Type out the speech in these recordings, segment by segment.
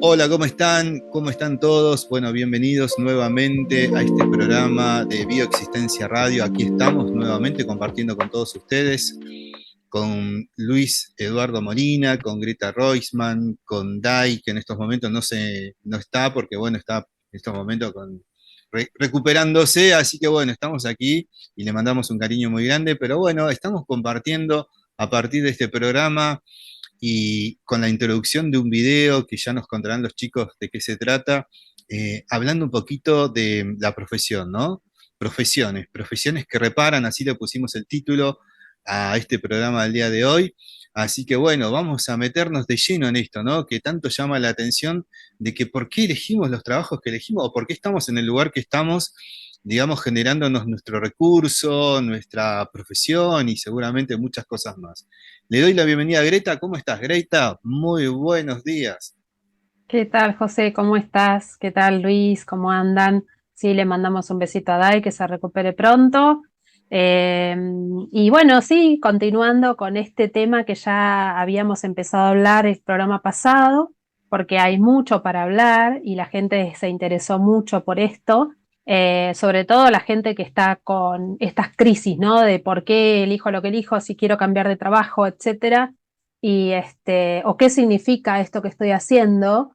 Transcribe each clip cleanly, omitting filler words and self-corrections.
Hola, ¿cómo están? ¿Cómo están todos? Bueno, bienvenidos nuevamente a este programa de Bioexistencia Radio. Aquí estamos nuevamente compartiendo con todos ustedes, con Luis Eduardo Molina, con Greta Roisman, con Dai, que en estos momentos no está porque, bueno, está en estos momentos recuperándose, así que bueno, estamos aquí y le mandamos un cariño muy grande, pero bueno, estamos compartiendo a partir de este programa y con la introducción de un video que ya nos contarán los chicos de qué se trata, hablando un poquito de la profesión, ¿no? Profesiones que reparan, así le pusimos el título a este programa del día de hoy. Así que bueno, vamos a meternos de lleno en esto, ¿no? Que tanto llama la atención de que por qué elegimos los trabajos que elegimos o por qué estamos en el lugar que estamos, digamos, generándonos nuestro recurso, nuestra profesión y seguramente muchas cosas más. Le doy la bienvenida a Greta. ¿Cómo estás, Greta? Muy buenos días. ¿Qué tal, José? ¿Cómo estás? ¿Qué tal, Luis? ¿Cómo andan? Sí, le mandamos un besito a Dai, que se recupere pronto. Eh, y bueno, sí, continuando con este tema que ya habíamos empezado a hablar el programa pasado, porque hay mucho para hablar y la gente se interesó mucho por esto, sobre todo la gente que está con estas crisis, ¿no? De por qué elijo lo que elijo, si quiero cambiar de trabajo, etcétera, y o qué significa esto que estoy haciendo.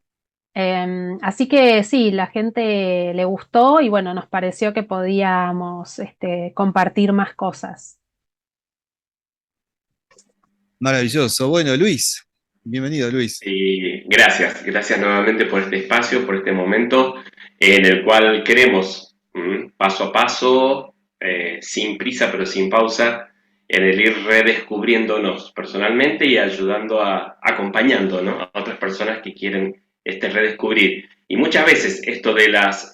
Así que sí, la gente le gustó y bueno, nos pareció que podíamos compartir más cosas. Maravilloso. Bueno, Luis, bienvenido, Luis. Y gracias nuevamente por este espacio, por este momento en el cual queremos, paso a paso, sin prisa pero sin pausa, en el ir redescubriéndonos personalmente y acompañando, ¿no?, a otras personas que quieren redescubrir. Y muchas veces esto de las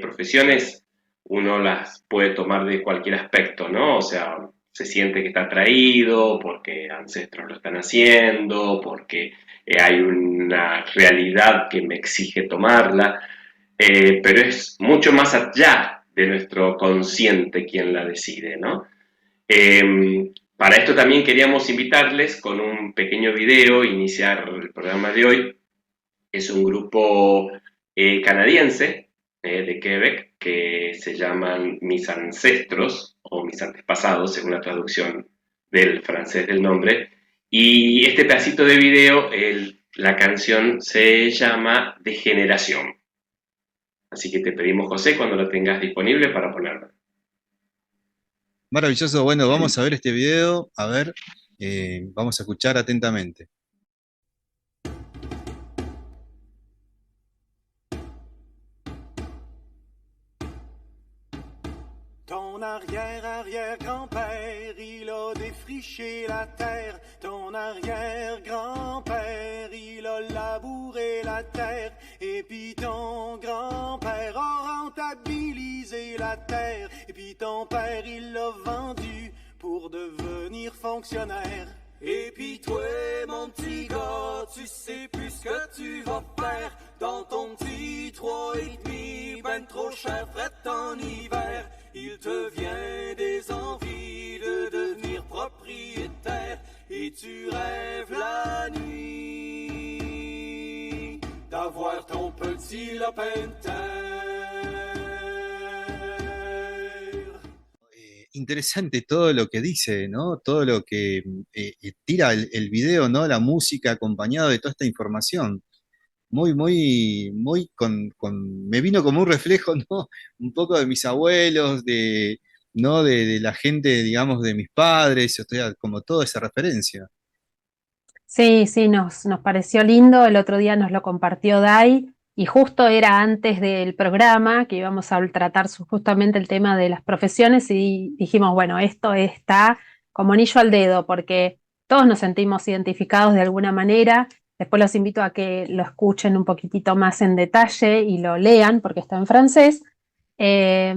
profesiones uno las puede tomar de cualquier aspecto, ¿no? O sea, se siente que está atraído porque ancestros lo están haciendo, porque hay una realidad que me exige tomarla, pero es mucho más allá de nuestro consciente quien la decide, ¿no? Para esto también queríamos invitarles con un pequeño video, iniciar el programa de hoy. Es un grupo canadiense de Quebec que se llaman Mis Ancestros o Mis Antepasados, según la traducción del francés del nombre. Y este pedacito de video, la canción se llama Degeneración. Así que te pedimos, José, cuando lo tengas disponible para ponerlo. Maravilloso. Bueno, vamos a ver este video. A ver, vamos a escuchar atentamente. Ton arrière-arrière-grand-père, il a défriché la terre. Ton arrière-grand-père, il a labouré la terre. Et puis ton grand-père a rentabilisé la terre. Et puis ton père, il l'a vendu pour devenir fonctionnaire. Et puis toi, mon petit gars, tu sais plus ce que tu vas faire dans ton petit 3,5, ben trop cher, fret en hiver. Il te vient des envies de devenir propriétaire et tu rêves la nuit d'avoir ton petit lopin de terre. Interesante todo lo que dice, ¿no? Todo lo que tira el video, ¿no? La música acompañado de toda esta información. Muy, muy, muy me vino como un reflejo, ¿no? Un poco de mis abuelos, ¿no? De la gente, digamos, de mis padres, o sea, como toda esa referencia. Sí, sí, nos pareció lindo. El otro día nos lo compartió Dai y justo era antes del programa que íbamos a tratar justamente el tema de las profesiones y dijimos, bueno, esto está como anillo al dedo porque todos nos sentimos identificados de alguna manera. Después los invito a que lo escuchen un poquitito más en detalle y lo lean porque está en francés, eh,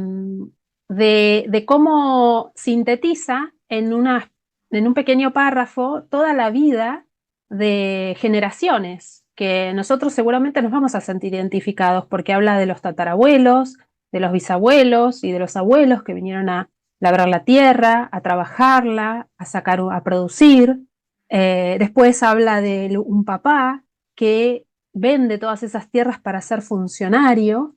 de cómo sintetiza en un pequeño párrafo toda la vida de generaciones, que nosotros seguramente nos vamos a sentir identificados porque habla de los tatarabuelos, de los bisabuelos y de los abuelos que vinieron a labrar la tierra, a trabajarla, a sacar, a producir. Después habla de un papá que vende todas esas tierras para ser funcionario,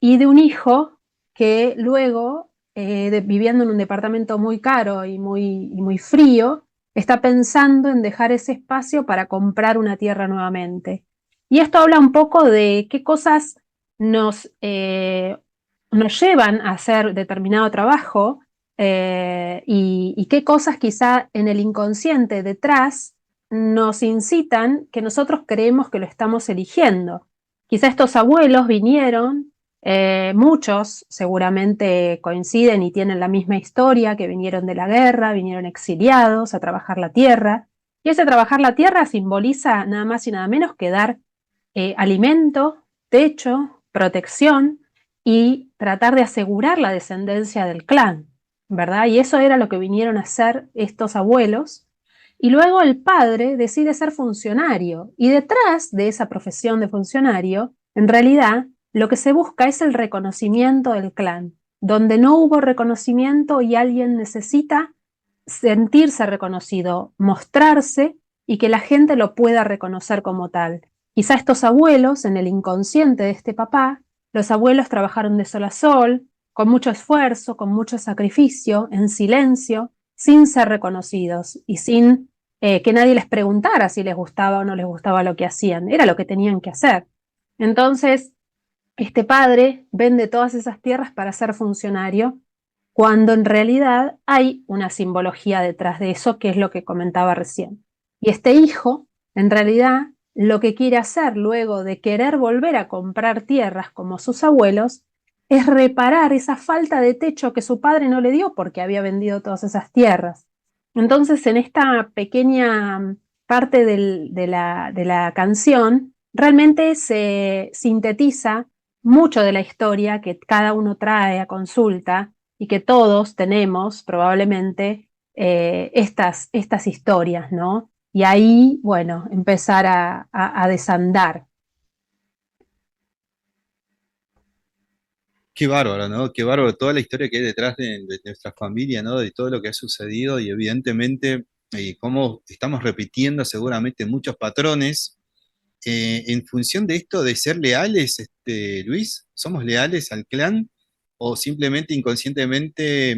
y de un hijo que luego, viviendo en un departamento muy caro y muy frío, está pensando en dejar ese espacio para comprar una tierra nuevamente. Y esto habla un poco de qué cosas nos llevan a hacer determinado trabajo, y qué cosas quizá en el inconsciente detrás nos incitan que nosotros creemos que lo estamos eligiendo. Quizá estos abuelos vinieron, muchos seguramente coinciden y tienen la misma historia, que vinieron de la guerra, vinieron exiliados a trabajar la tierra, y ese trabajar la tierra simboliza nada más y nada menos que dar alimento, techo, protección y tratar de asegurar la descendencia del clan, ¿verdad? Y eso era lo que vinieron a hacer estos abuelos. Y luego el padre decide ser funcionario, y detrás de esa profesión de funcionario, en realidad, lo que se busca es el reconocimiento del clan. Donde no hubo reconocimiento y alguien necesita sentirse reconocido, mostrarse y que la gente lo pueda reconocer como tal. Quizá estos abuelos, en el inconsciente de este papá, los abuelos trabajaron de sol a sol, con mucho esfuerzo, con mucho sacrificio, en silencio, sin ser reconocidos y sin que nadie les preguntara si les gustaba o no les gustaba lo que hacían. Era lo que tenían que hacer. Entonces, este padre vende todas esas tierras para ser funcionario, cuando en realidad hay una simbología detrás de eso, que es lo que comentaba recién. Y este hijo, en realidad, lo que quiere hacer luego de querer volver a comprar tierras como sus abuelos, es reparar esa falta de techo que su padre no le dio porque había vendido todas esas tierras. Entonces, en esta pequeña parte de la canción, realmente se sintetiza mucho de la historia que cada uno trae a consulta, y que todos tenemos probablemente estas historias, ¿no? Y ahí, bueno, empezar a desandar. Qué bárbaro, ¿no? Qué bárbaro toda la historia que hay detrás de nuestra familia, ¿no? De todo lo que ha sucedido y evidentemente cómo estamos repitiendo seguramente muchos patrones en función de esto de ser leales, Luis. ¿Somos leales al clan o simplemente inconscientemente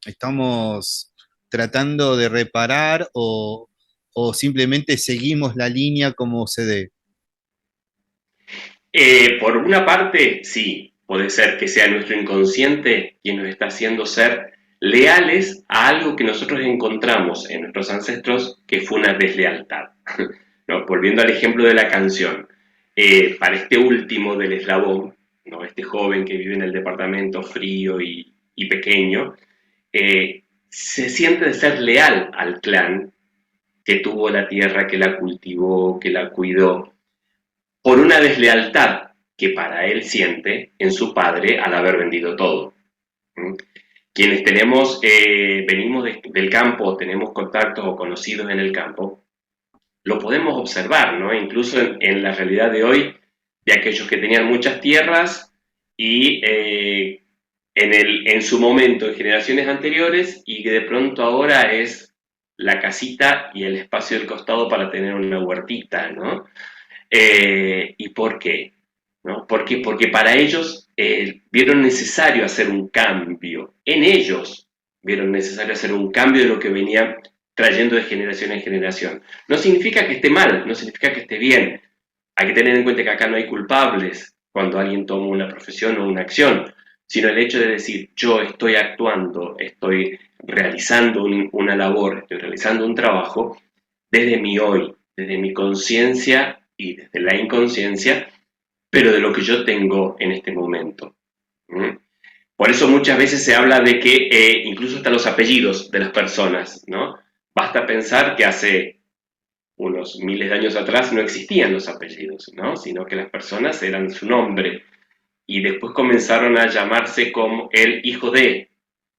estamos tratando de reparar o simplemente seguimos la línea como se dé? Por una parte, sí, puede ser que sea nuestro inconsciente quien nos está haciendo ser leales a algo que nosotros encontramos en nuestros ancestros que fue una deslealtad. ¿No? Volviendo al ejemplo de la canción, para este último del eslabón, ¿no? Este joven que vive en el departamento frío y pequeño, se siente de ser leal al clan que tuvo la tierra, que la cultivó, que la cuidó, por una deslealtad que para él siente en su padre al haber vendido todo. ¿Mm? Quienes venimos del campo, tenemos contactos o conocidos en el campo, lo podemos observar, ¿no? Incluso en la realidad de hoy, de aquellos que tenían muchas tierras y en su momento, en generaciones anteriores, y que de pronto ahora es la casita y el espacio del costado para tener una huertita, ¿no? ¿Y por qué? ¿No? Porque para ellos vieron necesario hacer un cambio. En ellos vieron necesario hacer un cambio de lo que venía trayendo de generación en generación. No significa que esté mal, no significa que esté bien. Hay que tener en cuenta que acá no hay culpables cuando alguien toma una profesión o una acción, sino el hecho de decir, yo estoy actuando, estoy realizando una labor, estoy realizando un trabajo desde mi hoy, desde mi conciencia y desde la inconsciencia, pero de lo que yo tengo en este momento. ¿Mm? Por eso muchas veces se habla de que incluso hasta los apellidos de las personas, ¿no? Basta pensar que hace unos miles de años atrás no existían los apellidos, ¿no? Sino que las personas eran su nombre y después comenzaron a llamarse como el hijo de.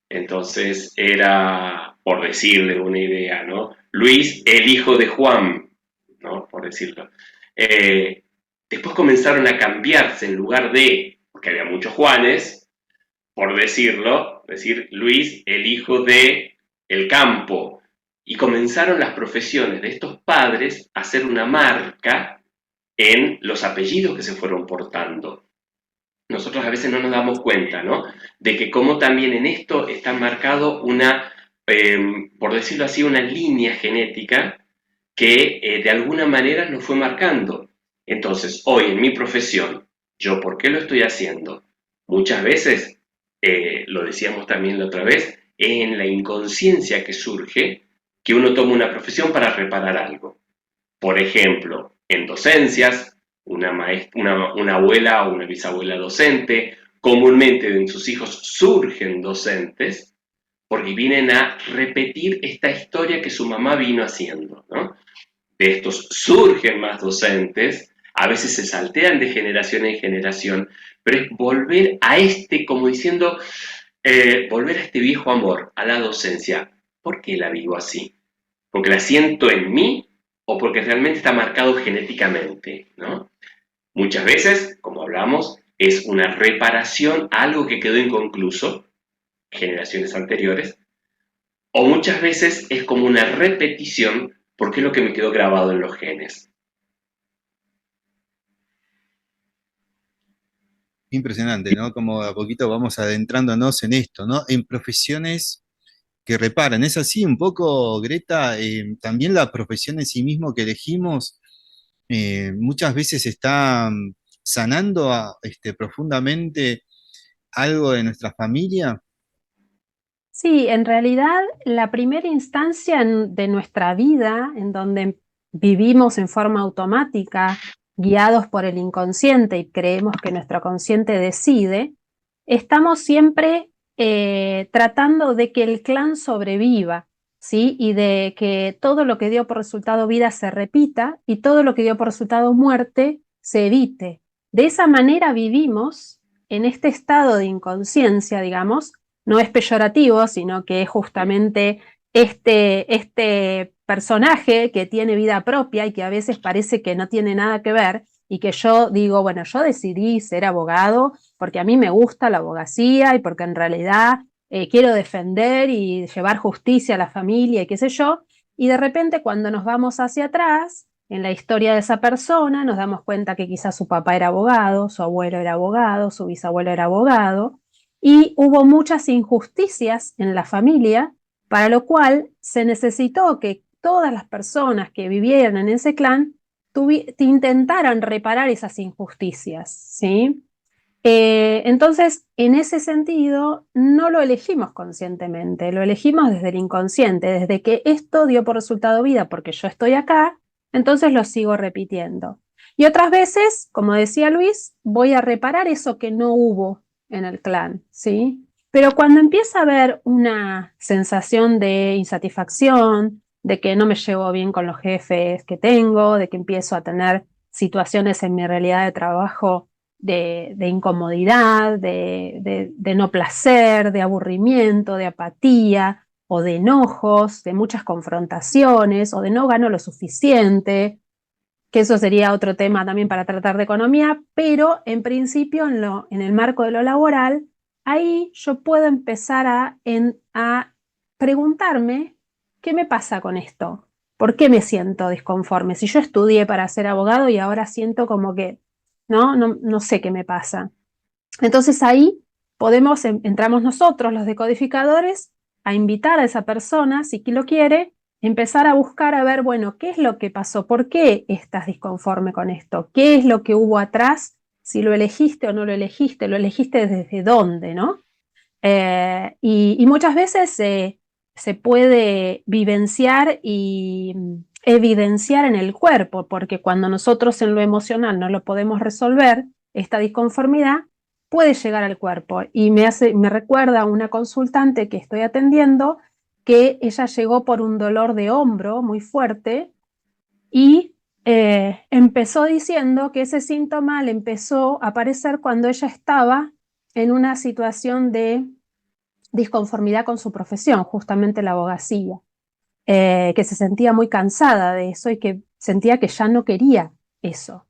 Entonces era, por decirle una idea, ¿no? Luis, el hijo de Juan, ¿no? Por decirlo. Después comenzaron a cambiarse en lugar de, porque había muchos Juanes, por decirlo, decir Luis, el hijo de el campo. Y comenzaron las profesiones de estos padres a hacer una marca en los apellidos que se fueron portando. Nosotros a veces no nos damos cuenta, ¿no? De que como también en esto está marcado una, por decirlo así, una línea genética que de alguna manera nos fue marcando. Entonces, hoy en mi profesión, ¿yo por qué lo estoy haciendo? Muchas veces, lo decíamos también la otra vez, en la inconsciencia que surge que uno toma una profesión para reparar algo. Por ejemplo, en docencias, una abuela o una bisabuela docente, comúnmente en sus hijos surgen docentes porque vienen a repetir esta historia que su mamá vino haciendo, ¿no? De estos surgen más docentes, a veces se saltean de generación en generación, pero es volver a este, como diciendo, volver a este viejo amor, a la docencia. ¿Por qué la vivo así? ¿Porque la siento en mí o porque realmente está marcado genéticamente, ¿no? Muchas veces, como hablamos, es una reparación a algo que quedó inconcluso, generaciones anteriores, o muchas veces es como una repetición porque es lo que me quedó grabado en los genes. Impresionante, ¿no? Como a poquito vamos adentrándonos en esto, ¿no? En profesiones que reparan. Es así un poco, Greta, también la profesión en sí mismo que elegimos muchas veces está sanando profundamente algo de nuestra familia. Sí, en realidad la primera instancia de nuestra vida en donde vivimos en forma automática, guiados por el inconsciente y creemos que nuestro consciente decide, estamos siempre tratando de que el clan sobreviva, ¿sí? Y de que todo lo que dio por resultado vida se repita y todo lo que dio por resultado muerte se evite. De esa manera vivimos en este estado de inconsciencia, digamos. No es peyorativo, sino que es justamente este personaje que tiene vida propia y que a veces parece que no tiene nada que ver y que yo digo, bueno, yo decidí ser abogado porque a mí me gusta la abogacía y porque en realidad quiero defender y llevar justicia a la familia y qué sé yo, y de repente cuando nos vamos hacia atrás, en la historia de esa persona, nos damos cuenta que quizás su papá era abogado, su abuelo era abogado, su bisabuelo era abogado, y hubo muchas injusticias en la familia, para lo cual se necesitó que todas las personas que vivieran en ese clan intentaran reparar esas injusticias, ¿sí? Entonces, en ese sentido, no lo elegimos conscientemente, lo elegimos desde el inconsciente, desde que esto dio por resultado vida porque yo estoy acá, entonces lo sigo repitiendo. Y otras veces, como decía Luis, voy a reparar eso que no hubo en el clan, ¿sí? Pero cuando empieza a haber una sensación de insatisfacción, de que no me llevo bien con los jefes que tengo, de que empiezo a tener situaciones en mi realidad de trabajo de incomodidad, de no placer, de aburrimiento, de apatía o de enojos, de muchas confrontaciones o de no gano lo suficiente, que eso sería otro tema también para tratar de economía, pero en principio en el marco de lo laboral, ahí yo puedo empezar a preguntarme qué me pasa con esto, por qué me siento disconforme, si yo estudié para ser abogado y ahora siento como que no sé qué me pasa. Entonces ahí entramos nosotros, los decodificadores, a invitar a esa persona, si lo quiere, empezar a buscar a ver, bueno, ¿qué es lo que pasó? ¿Por qué estás disconforme con esto? ¿Qué es lo que hubo atrás? Si lo elegiste o no lo elegiste desde dónde, ¿no? Y muchas veces se puede vivenciar y evidenciar en el cuerpo, porque cuando nosotros en lo emocional no lo podemos resolver, esta disconformidad puede llegar al cuerpo. Y me recuerda a una consultante que estoy atendiendo que ella llegó por un dolor de hombro muy fuerte y empezó diciendo que ese síntoma le empezó a aparecer cuando ella estaba en una situación de disconformidad con su profesión, justamente la abogacía, que se sentía muy cansada de eso y que sentía que ya no quería eso.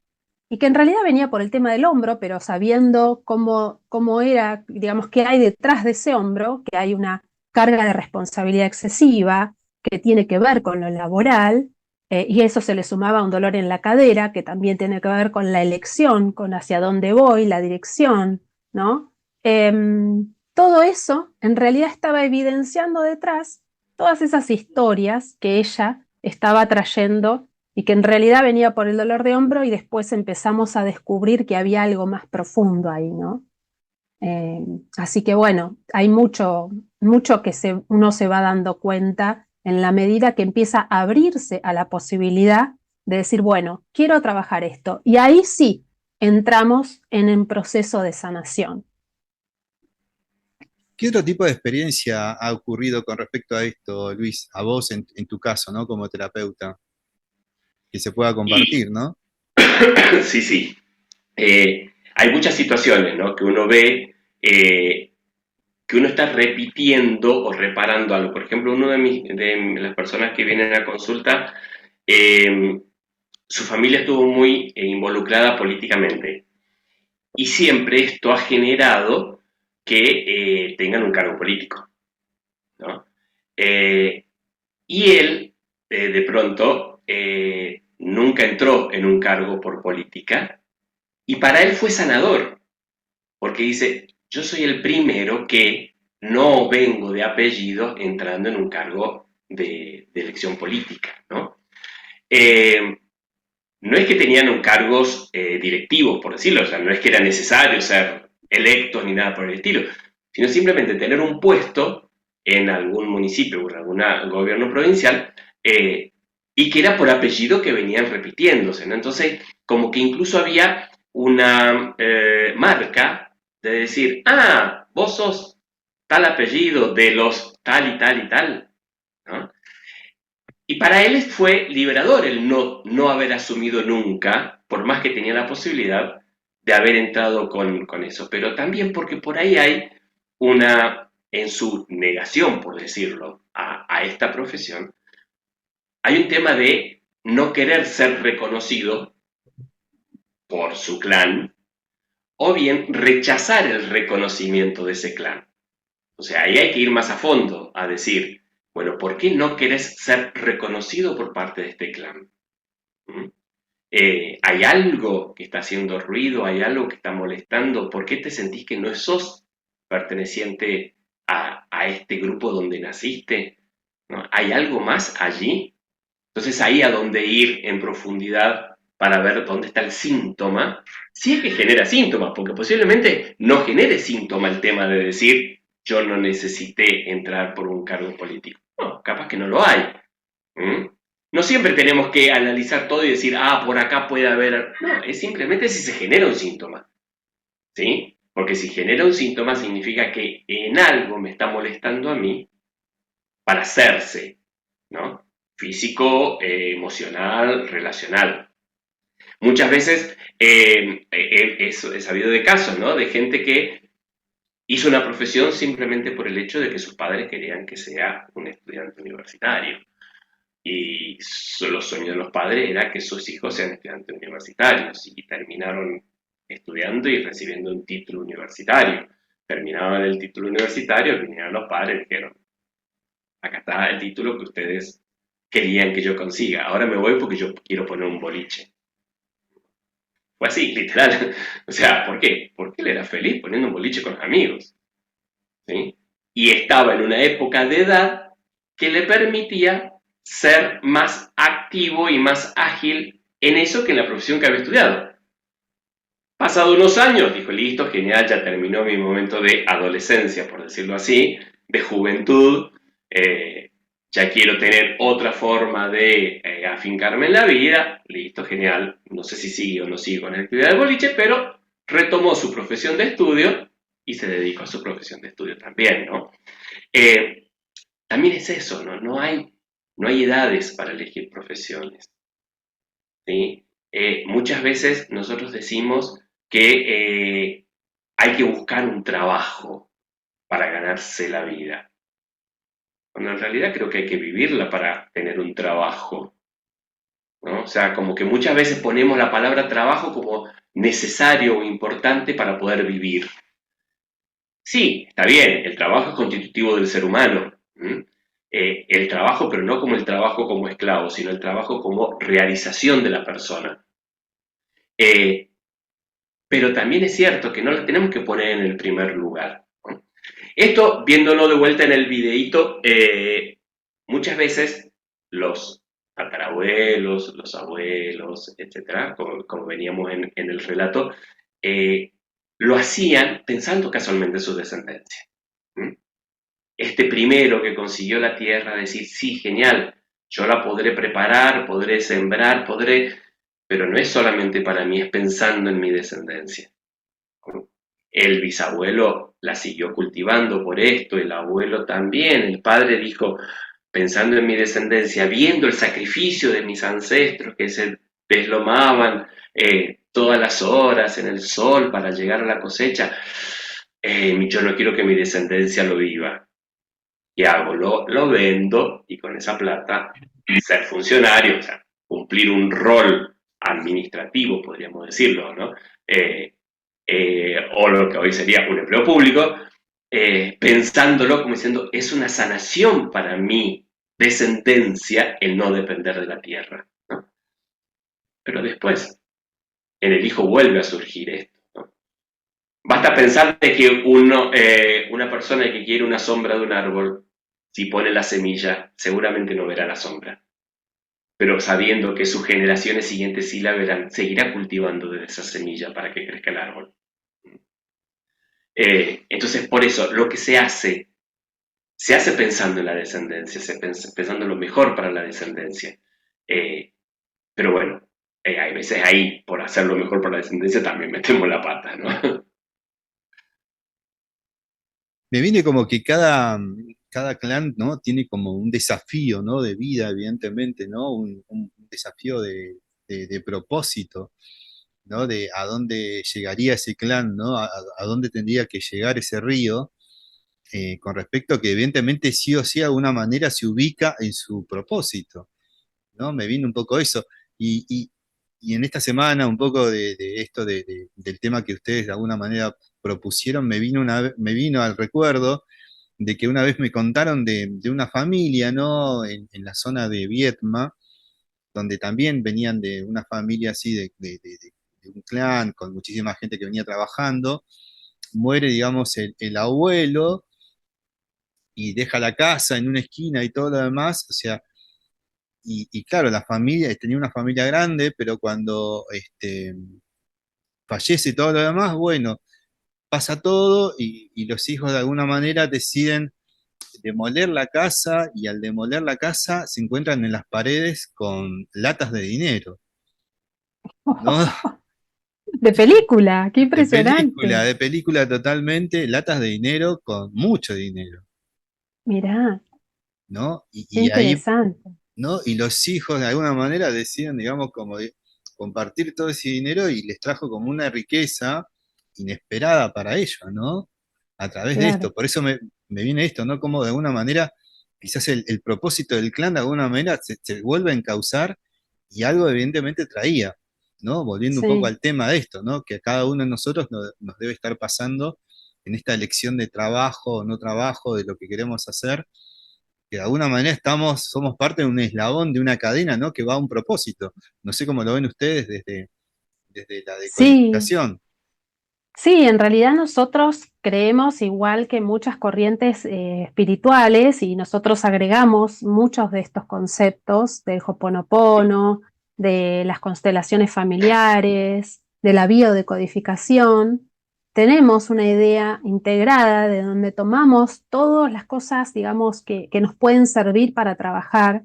Y que en realidad venía por el tema del hombro, pero sabiendo cómo era, digamos, qué hay detrás de ese hombro, que hay una carga de responsabilidad excesiva, que tiene que ver con lo laboral, y eso se le sumaba un dolor en la cadera, que también tiene que ver con la elección, con hacia dónde voy, la dirección, ¿no? Todo eso en realidad estaba evidenciando detrás todas esas historias que ella estaba trayendo y que en realidad venía por el dolor de hombro y después empezamos a descubrir que había algo más profundo ahí, ¿no? Así que bueno, hay mucho que uno se va dando cuenta en la medida que empieza a abrirse a la posibilidad de decir, bueno, quiero trabajar esto. Y ahí sí entramos en un proceso de sanación. ¿Qué otro tipo de experiencia ha ocurrido con respecto a esto, Luis, a vos en tu caso, ¿no? Como terapeuta, que se pueda compartir, ¿no? Sí, sí. Hay muchas situaciones, ¿no? Que uno ve que uno está repitiendo o reparando algo. Por ejemplo, uno de las personas que vienen a consulta, su familia estuvo muy involucrada políticamente y siempre esto ha generado que tengan un cargo político, ¿no? Y él, de pronto, nunca entró en un cargo por política y para él fue sanador, porque dice, yo soy el primero que no vengo de apellido entrando en un cargo de elección política, ¿no? No es que tenían cargos directivos, por decirlo, o sea, no es que era necesario ser electos ni nada por el estilo, sino simplemente tener un puesto en algún municipio o en algún gobierno provincial y que era por apellido que venían repitiéndose, ¿no? Entonces, como que incluso había una marca de decir, ah, vos sos tal apellido de los tal y tal y tal, ¿no? Y para él fue liberador el no haber asumido nunca, por más que tenía la posibilidad de haber entrado con eso, pero también porque por ahí hay en su negación, por decirlo, a esta profesión, hay un tema de no querer ser reconocido por su clan, o bien rechazar el reconocimiento de ese clan. O sea, ahí hay que ir más a fondo, a decir, bueno, ¿por qué no querés ser reconocido por parte de este clan? ¿Mm? ¿Hay algo que está haciendo ruido? ¿Hay algo que está molestando? ¿Por qué te sentís que no sos perteneciente a este grupo donde naciste? ¿No? ¿Hay algo más allí? Entonces ahí a dónde ir en profundidad para ver dónde está el síntoma, si es que genera síntomas, porque posiblemente no genere síntoma el tema de decir yo no necesité entrar por un cargo político. No, capaz que no lo hay. ¿Mm? No siempre tenemos que analizar todo y decir, ah, por acá puede haber... No, es simplemente si se genera un síntoma, ¿sí? Porque si genera un síntoma significa que en algo me está molestando a mí para hacerse, ¿no? Físico, emocional, relacional. Muchas veces he sabido de casos, ¿no? De gente que hizo una profesión simplemente por el hecho de que sus padres querían que sea un estudiante universitario. Y los sueños de los padres era que sus hijos sean estudiantes universitarios y terminaron estudiando y recibiendo un título universitario. Terminaban el título universitario, vinieron los padres y dijeron, acá está el título que ustedes querían que yo consiga, ahora me voy porque yo quiero poner un boliche. Fue así, literal. O sea, ¿por qué? Porque él era feliz poniendo un boliche con los amigos, ¿sí? Y estaba en una época de edad que le permitía ser más activo y más ágil en eso que en la profesión que había estudiado. Pasado unos años, dijo, listo, genial, ya terminó mi momento de adolescencia, por decirlo así, de juventud, ya quiero tener otra forma de afincarme en la vida, listo, genial, no sé si sigue o no sigue con la actividad de boliche, pero retomó su profesión de estudio y se dedicó a su profesión de estudio también, ¿no? También es eso, ¿no? No hay edades para elegir profesiones, ¿sí? Muchas veces nosotros decimos que hay que buscar un trabajo para ganarse la vida. Bueno, en realidad creo que hay que vivirla para tener un trabajo, ¿no? O sea, como que muchas veces ponemos la palabra trabajo como necesario o importante para poder vivir. Sí, está bien, el trabajo es constitutivo del ser humano. el trabajo, pero no como el trabajo como esclavo, sino el trabajo como realización de la persona. Eh, pero también es cierto que no la tenemos que poner en el primer lugar, ¿no? Esto, viéndolo de vuelta en el videíto, muchas veces los tatarabuelos, los abuelos, etcétera, como veníamos en el relato, lo hacían pensando casualmente en su descendencia. ¿Mm? Este primero que consiguió la tierra, decir, sí, genial, yo la podré preparar, podré sembrar, pero no es solamente para mí, es pensando en mi descendencia. El bisabuelo la siguió cultivando por esto, el abuelo también, el padre dijo, pensando en mi descendencia, viendo el sacrificio de mis ancestros que se deslomaban todas las horas en el sol para llegar a la cosecha, yo no quiero que mi descendencia lo viva. ¿Qué hago? Lo vendo y con esa plata ser funcionario, o sea, cumplir un rol administrativo, podríamos decirlo, ¿no? O lo que hoy sería un empleo público, pensándolo como diciendo, es una sanación para mi descendencia el no depender de la tierra, ¿no? Pero después, en el hijo vuelve a surgir esto, ¿no? Basta pensar de que una persona que quiere una sombra de un árbol, si pone la semilla, seguramente no verá la sombra, pero sabiendo que sus generaciones siguientes sí la verán, seguirá cultivando desde esa semilla para que crezca el árbol. Entonces, por eso, lo que se hace pensando en la descendencia, pensando en lo mejor para la descendencia. Pero bueno, hay veces ahí, por hacer lo mejor para la descendencia, también metemos la pata, ¿no? Me viene como que cada clan, ¿no? Tiene como un desafío, ¿no? De vida, evidentemente, ¿no? Un desafío de propósito, ¿no? De a dónde llegaría ese clan, ¿no? A dónde tendría que llegar ese río, con respecto a que evidentemente sí o sí de alguna manera se ubica en su propósito, ¿no? Me vino un poco eso. Y, y- y en esta semana, un poco de esto del tema que ustedes de alguna manera propusieron, me vino al recuerdo de que una vez me contaron de una familia, ¿no? En la zona de Vietma, donde también venían de una familia así de un clan, con muchísima gente que venía trabajando. Muere, digamos, el abuelo y deja la casa en una esquina y todo lo demás, o sea, y claro, la familia, tenía una familia grande, pero cuando fallece todo lo demás, bueno, pasa todo y los hijos de alguna manera deciden demoler la casa y al demoler la casa se encuentran en las paredes con latas de dinero, ¿no? De película, qué impresionante. De película totalmente, latas de dinero con mucho dinero, Mirá, ¿no? qué Y ahí, interesante. ¿no? Y los hijos de alguna manera deciden, digamos, como compartir todo ese dinero y les trajo como una riqueza inesperada para ellos, ¿no? A través de Claro, esto. Por eso me viene esto, ¿no? Como de alguna manera, quizás el propósito del clan de alguna manera se vuelve a encauzar y algo evidentemente traía, ¿no? Volviendo un poco sí. al tema de esto, ¿no? Que a cada uno de nosotros nos debe estar pasando en esta elección de trabajo o no trabajo, de lo que queremos hacer, que de alguna manera somos parte de un eslabón de una cadena, ¿no? Que va a un propósito. No sé cómo lo ven ustedes desde la Sí, decodificación. sí, en realidad nosotros creemos igual que muchas corrientes espirituales y nosotros agregamos muchos de estos conceptos del Hoponopono, de las constelaciones familiares, de la biodecodificación. Tenemos una idea integrada de donde tomamos todas las cosas, digamos, que nos pueden servir para trabajar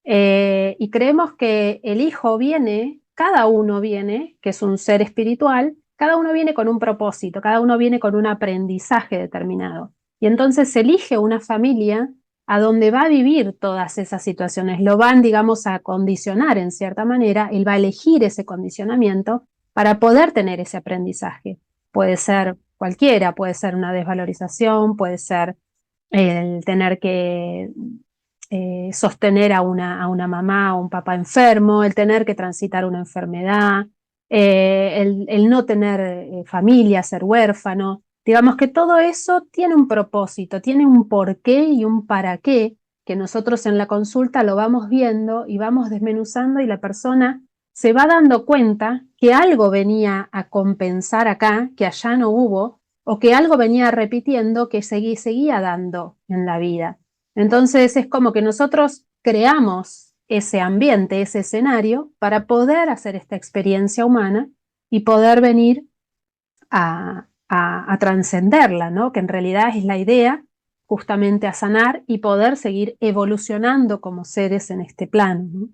y creemos que el hijo viene, cada uno viene, que es un ser espiritual, cada uno viene con un propósito, cada uno viene con un aprendizaje determinado. Y entonces elige una familia a donde va a vivir todas esas situaciones, lo van, digamos, a condicionar en cierta manera, él va a elegir ese condicionamiento para poder tener ese aprendizaje. Puede ser cualquiera, puede ser una desvalorización, puede ser el tener que sostener a una mamá o un papá enfermo, el tener que transitar una enfermedad, el no tener familia, ser huérfano. Digamos que todo eso tiene un propósito, tiene un porqué y un para qué, que nosotros en la consulta lo vamos viendo y vamos desmenuzando y la persona se va dando cuenta que algo venía a compensar acá, que allá no hubo, o que algo venía repitiendo que seguía dando en la vida. Entonces es como que nosotros creamos ese ambiente, ese escenario, para poder hacer esta experiencia humana y poder venir a trascenderla, ¿no? Que en realidad es la idea justamente a sanar y poder seguir evolucionando como seres en este plano, ¿no?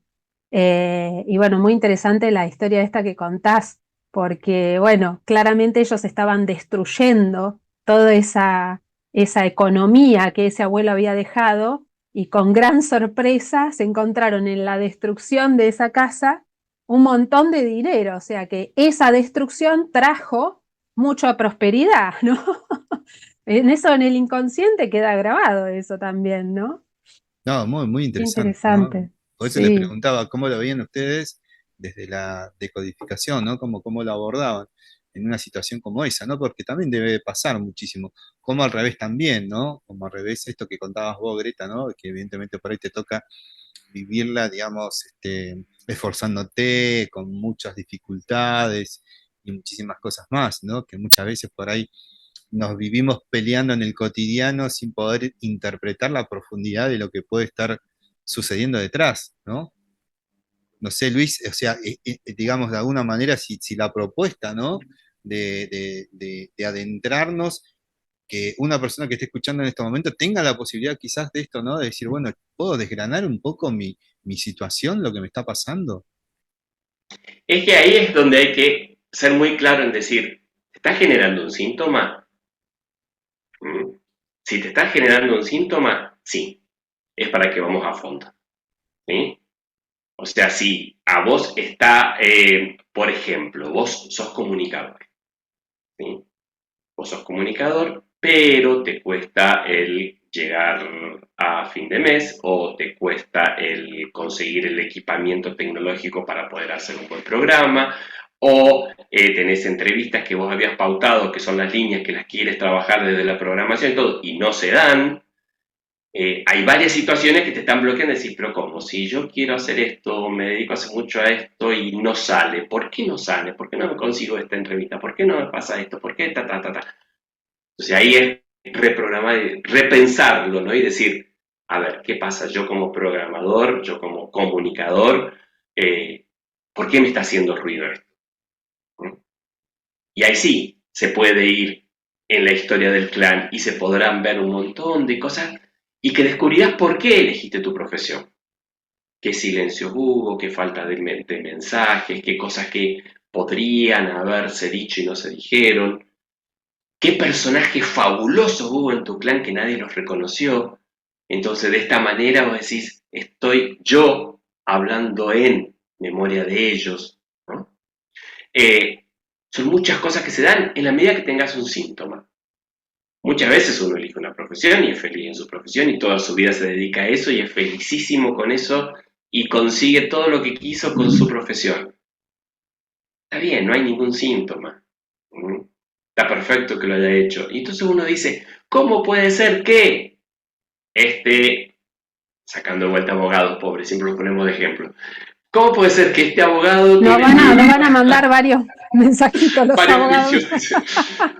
Y bueno, muy interesante la historia esta que contás, porque bueno, claramente ellos estaban destruyendo toda esa economía que ese abuelo había dejado y con gran sorpresa se encontraron en la destrucción de esa casa un montón de dinero, o sea que esa destrucción trajo mucha prosperidad, ¿no? En eso, en el inconsciente queda grabado eso también, ¿no? No, muy, muy Qué interesante, ¿no? interesante. Por eso les Sí. preguntaba cómo lo veían ustedes desde la decodificación, ¿no? Cómo lo abordaban en una situación como esa, ¿no? Porque también debe pasar muchísimo. Como al revés también, ¿no? Como al revés esto que contabas vos, Greta, ¿no? Que evidentemente por ahí te toca vivirla, digamos, esforzándote, con muchas dificultades y muchísimas cosas más, ¿no? Que muchas veces por ahí nos vivimos peleando en el cotidiano sin poder interpretar la profundidad de lo que puede estar sucediendo detrás, ¿no? No sé, Luis, o sea, digamos de alguna manera, si la propuesta, ¿no? De adentrarnos, que una persona que esté escuchando en este momento tenga la posibilidad quizás de esto, ¿no? De decir, bueno, ¿puedo desgranar un poco mi situación, lo que me está pasando? Es que ahí es donde hay que ser muy claro en decir, ¿estás generando un síntoma? ¿Mm? Si te estás generando un síntoma, sí, es para que vamos a fondo, ¿sí? O sea, si a vos está, por ejemplo, vos sos comunicador, ¿sí? Vos sos comunicador, pero te cuesta el llegar a fin de mes o te cuesta el conseguir el equipamiento tecnológico para poder hacer un buen programa o tenés entrevistas que vos habías pautado, que son las líneas que las quieres trabajar desde la programación y todo, y no se dan. Hay varias situaciones que te están bloqueando y decís, pero ¿cómo? Si yo quiero hacer esto, me dedico hace mucho a esto y no sale, ¿por qué no sale? ¿Por qué no me consigo esta entrevista? ¿Por qué no me pasa esto? ¿Por qué ta, ta, ta, ta? Entonces ahí es reprogramar, repensarlo, ¿no? Y decir, a ver, ¿qué pasa? Yo como programador, yo como comunicador, eh, ¿por qué me está haciendo ruido esto? ¿Mm? Y ahí sí, se puede ir en la historia del clan y se podrán ver un montón de cosas y que descubrirás por qué elegiste tu profesión. Qué silencios hubo, qué falta de mensajes, qué cosas que podrían haberse dicho y no se dijeron, qué personajes fabulosos hubo en tu clan que nadie los reconoció. Entonces, de esta manera vos decís, estoy yo hablando en memoria de ellos, ¿no? Son muchas cosas que se dan en la medida que tengas un síntoma. Muchas veces uno elige una profesión y es feliz en su profesión y toda su vida se dedica a eso y es felicísimo con eso y consigue todo lo que quiso con su profesión. Está bien, no hay ningún síntoma. ¿Mm? Está perfecto que lo haya hecho. Y entonces uno dice, ¿cómo puede ser que sacando de vuelta abogados pobres, siempre los ponemos de ejemplo, ¿cómo puede ser que este abogado Nos tiene van a mandar varios mensajitos los varios abogados. juicios?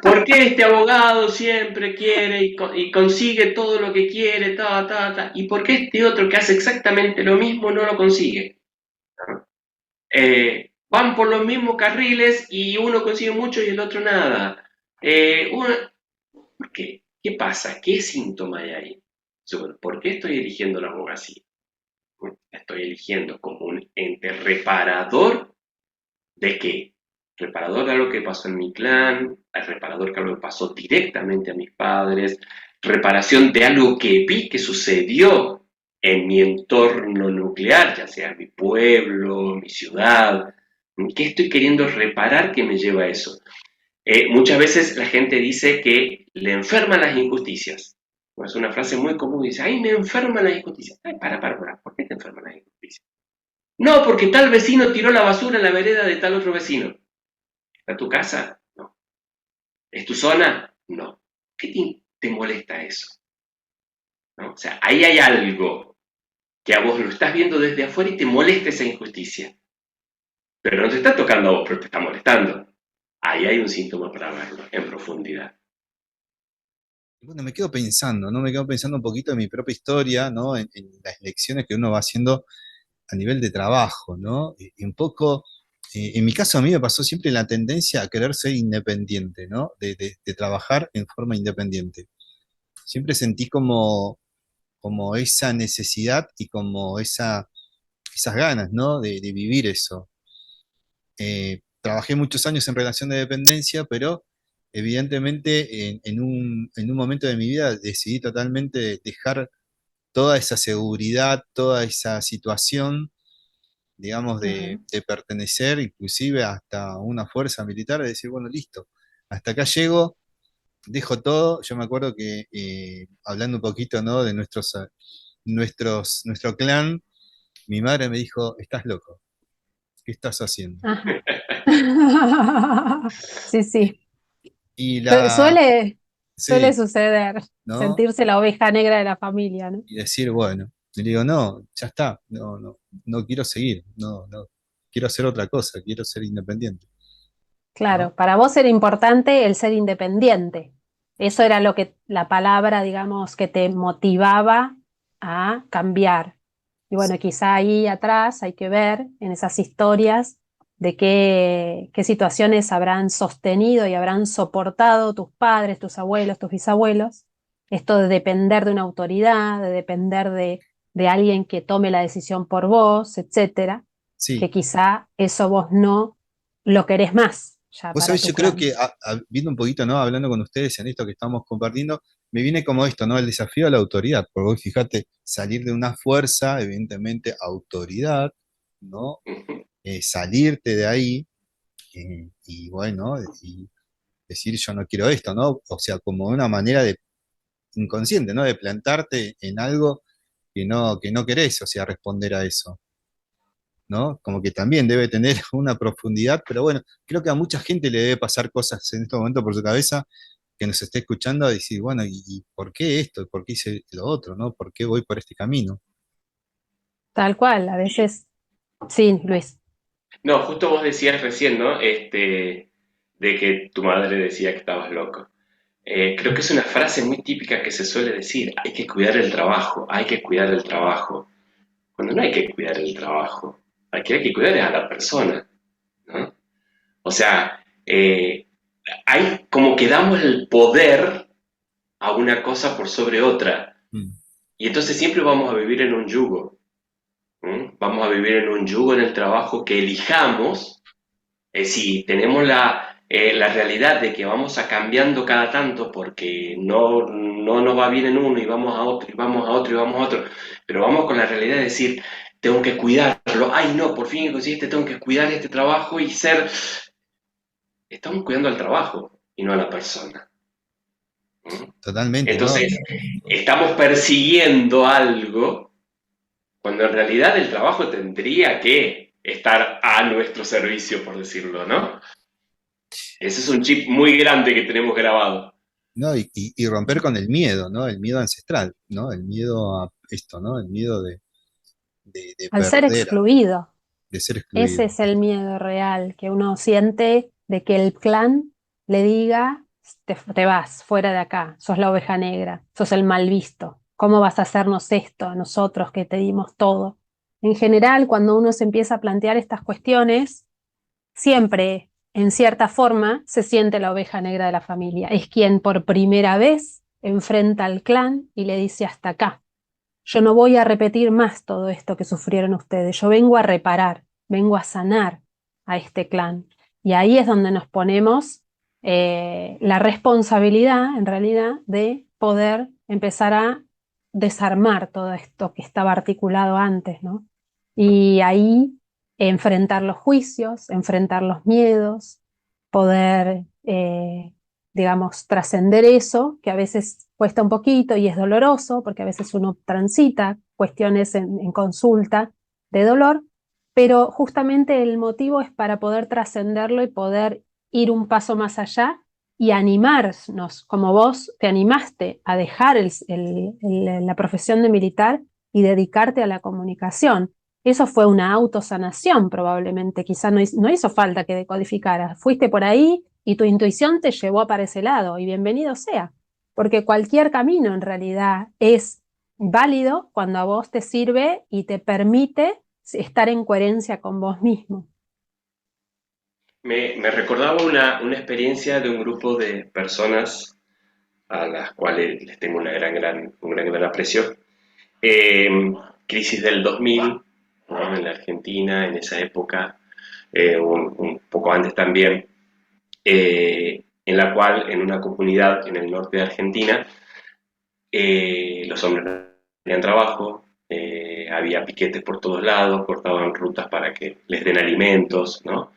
¿Por qué este abogado siempre quiere y consigue todo lo que quiere, ta, ta, ta? ¿Y por qué este otro que hace exactamente lo mismo no lo consigue? ¿No? Van por los mismos carriles y uno consigue mucho y el otro nada. ¿Por qué? ¿Qué pasa? ¿Qué síntoma hay ahí? Bueno, ¿por qué estoy eligiendo la abogacía? Estoy eligiendo como un ente reparador de qué? Reparador de algo que pasó en mi clan, reparador de algo que pasó directamente a mis padres, reparación de algo que vi que sucedió en mi entorno nuclear, ya sea mi pueblo, mi ciudad. ¿Qué estoy queriendo reparar que me lleva a eso? Muchas veces la gente dice que le enferman las injusticias. Es una frase muy común, dice, ay, me enferman las injusticias. Ay, para, ¿por qué te enferman las injusticias? No, porque tal vecino tiró la basura en la vereda de tal otro vecino. ¿Está tu casa? No. ¿Es tu zona? No. ¿Qué te molesta eso? ¿no? O sea, ahí hay algo que a vos lo estás viendo desde afuera y te molesta esa injusticia. Pero no te está tocando a vos, pero te está molestando. Ahí hay un síntoma para verlo en profundidad. Bueno, me quedo pensando, ¿no? Me quedo pensando un poquito en mi propia historia, ¿no? En las lecciones que uno va haciendo a nivel de trabajo, ¿no? Y un poco, en mi caso a mí me pasó siempre la tendencia a querer ser independiente, ¿no? De trabajar en forma independiente. Siempre sentí como esa necesidad y como esas ganas, ¿no? De vivir eso. Trabajé muchos años en relación de dependencia, pero evidentemente en un momento de mi vida decidí totalmente dejar toda esa seguridad, toda esa situación, digamos, Ujú. de pertenecer inclusive hasta una fuerza militar, de decir, bueno, listo, hasta acá llego, dejo todo. Yo me acuerdo que hablando un poquito, ¿no? de nuestro clan, mi madre me dijo, estás loco, ¿qué estás haciendo? Ajá. Sí, Y, sí. y la, Suele sí, suceder, ¿no? sentirse la oveja negra de la familia, ¿no? Y decir, bueno, y le digo, no, ya está, no, no, no quiero seguir, no, no, quiero hacer otra cosa, quiero ser independiente, ¿no? Claro, para vos era importante el ser independiente. Eso era lo que, la palabra, digamos, que te motivaba a cambiar. Y bueno, quizá ahí atrás hay que ver en esas historias de qué situaciones habrán sostenido y habrán soportado tus padres, tus abuelos, tus bisabuelos. Esto de depender de una autoridad, de depender de alguien que tome la decisión por vos, etcétera, que Sí, quizá eso vos no lo querés más ya vos para sabés, tu yo creo clan. que viendo un poquito, ¿no? Hablando con ustedes en esto que estamos compartiendo, me viene como esto, ¿no? El desafío a la autoridad, porque vos fíjate, salir de una fuerza, evidentemente, autoridad, ¿no? Ujú. Salirte de ahí, y bueno, y decir yo no quiero esto, ¿no? O sea, como una manera de inconsciente, ¿no? De plantarte en algo que no querés, o sea, responder a eso, ¿no? Como que también debe tener una profundidad, pero bueno, creo que a mucha gente le debe pasar cosas en este momento por su cabeza que nos esté escuchando a decir, bueno, ¿y por qué esto? ¿Por qué hice lo otro? ¿No? ¿Por qué voy por este camino? Tal cual, a veces, sí, Luis. No, justo vos decías recién, ¿no? De que tu madre decía que estabas loco. Creo que es una frase muy típica que se suele decir, hay que cuidar el trabajo, hay que cuidar el trabajo. Cuando no hay que cuidar el trabajo, aquí hay que cuidar es a la persona, ¿no? O sea, hay como que damos el poder a una cosa por sobre otra. Mm, Y entonces siempre vamos a vivir en un yugo. ¿Mm? Vamos a vivir en un yugo en el trabajo que elijamos. Si tenemos la realidad de que vamos a cambiando cada tanto porque no nos va bien en uno y vamos a otro y vamos a otro y vamos a otro, pero vamos con la realidad de decir, tengo que cuidarlo, ay no, por fin consiste, tengo que cuidar este trabajo y ser... Estamos cuidando al trabajo y no a la persona. ¿Mm? totalmente, ¿no? Entonces, estamos persiguiendo algo cuando en realidad el trabajo tendría que estar a nuestro servicio, por decirlo, ¿no? Ese es un chip muy grande que tenemos grabado. ¿No? Y romper con el miedo, ¿no? El miedo ancestral, ¿no? El miedo a esto, ¿no? El miedo de Al ser perder, excluido, de ser ese excluido. es el miedo real que uno siente de que el clan le diga, te vas fuera de acá, sos la oveja negra, sos el mal visto, ¿cómo vas a hacernos esto a nosotros que te dimos todo? En general, cuando uno se empieza a plantear estas cuestiones, siempre, en cierta forma, se siente la oveja negra de la familia. Es quien por primera vez enfrenta al clan y le dice hasta acá. Yo no voy a repetir más todo esto que sufrieron ustedes. Yo vengo a reparar, vengo a sanar a este clan. Y ahí es donde nos ponemos la responsabilidad, en realidad, de poder empezar a desarmar todo esto que estaba articulado antes, ¿no? Y ahí enfrentar los juicios, enfrentar los miedos, poder, digamos, trascender eso, que a veces cuesta un poquito y es doloroso, porque a veces uno transita cuestiones en consulta de dolor, pero justamente el motivo es para poder trascenderlo y poder ir un paso más allá y animarnos, como vos te animaste a dejar la profesión de militar y dedicarte a la comunicación. Eso fue una autosanación probablemente, quizá no hizo falta que decodificaras, fuiste por ahí y tu intuición te llevó para ese lado, y bienvenido sea, porque cualquier camino en realidad es válido cuando a vos te sirve y te permite estar en coherencia con vos mismo. Me recordaba una experiencia de un grupo de personas a las cuales les tengo un gran aprecio. Eh, Crisis del 2000, ¿no? En la Argentina, en esa época, un poco antes también, en la cual en una comunidad en el norte de Argentina, los hombres no tenían trabajo, había piquetes por todos lados, cortaban rutas para que les den alimentos, ¿no?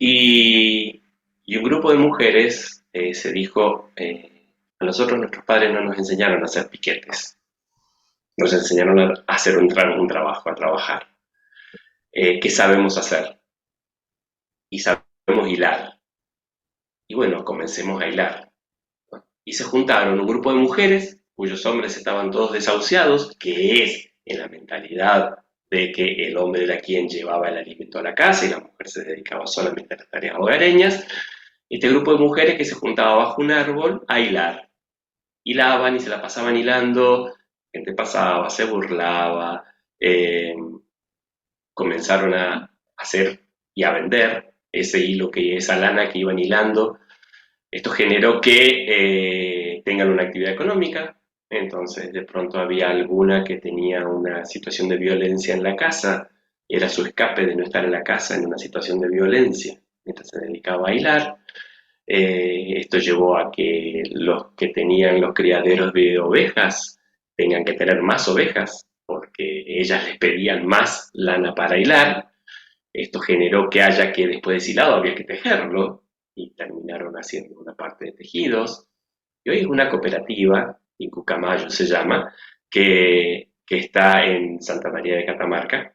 Y, y un grupo de mujeres se dijo, a nosotros nuestros padres no nos enseñaron a hacer piquetes, nos enseñaron a hacer un trabajo, a trabajar. ¿Qué sabemos hacer? Y sabemos hilar. Y bueno, comencemos a hilar, ¿no? Y se juntaron un grupo de mujeres cuyos hombres estaban todos desahuciados, que es en la mentalidad de que el hombre era quien llevaba el alimento a la casa y la mujer se dedicaba solamente a las tareas hogareñas. Este grupo de mujeres que se juntaba bajo un árbol a hilar. Hilaban y se la pasaban hilando, gente pasaba, se burlaba, comenzaron a hacer y a vender ese hilo, esa lana que iban hilando. Esto generó que tengan una actividad económica. Entonces de pronto había alguna que tenía una situación de violencia en la casa, y era su escape de no estar en la casa en una situación de violencia, mientras se dedicaba a hilar. Esto llevó a que los que tenían los criaderos de ovejas tengan que tener más ovejas, porque ellas les pedían más lana para hilar. Esto generó que haya que, después de hilado, había que tejerlo, y terminaron haciendo una parte de tejidos. Y hoy es una cooperativa, Incucamayo se llama, que está en Santa María de Catamarca,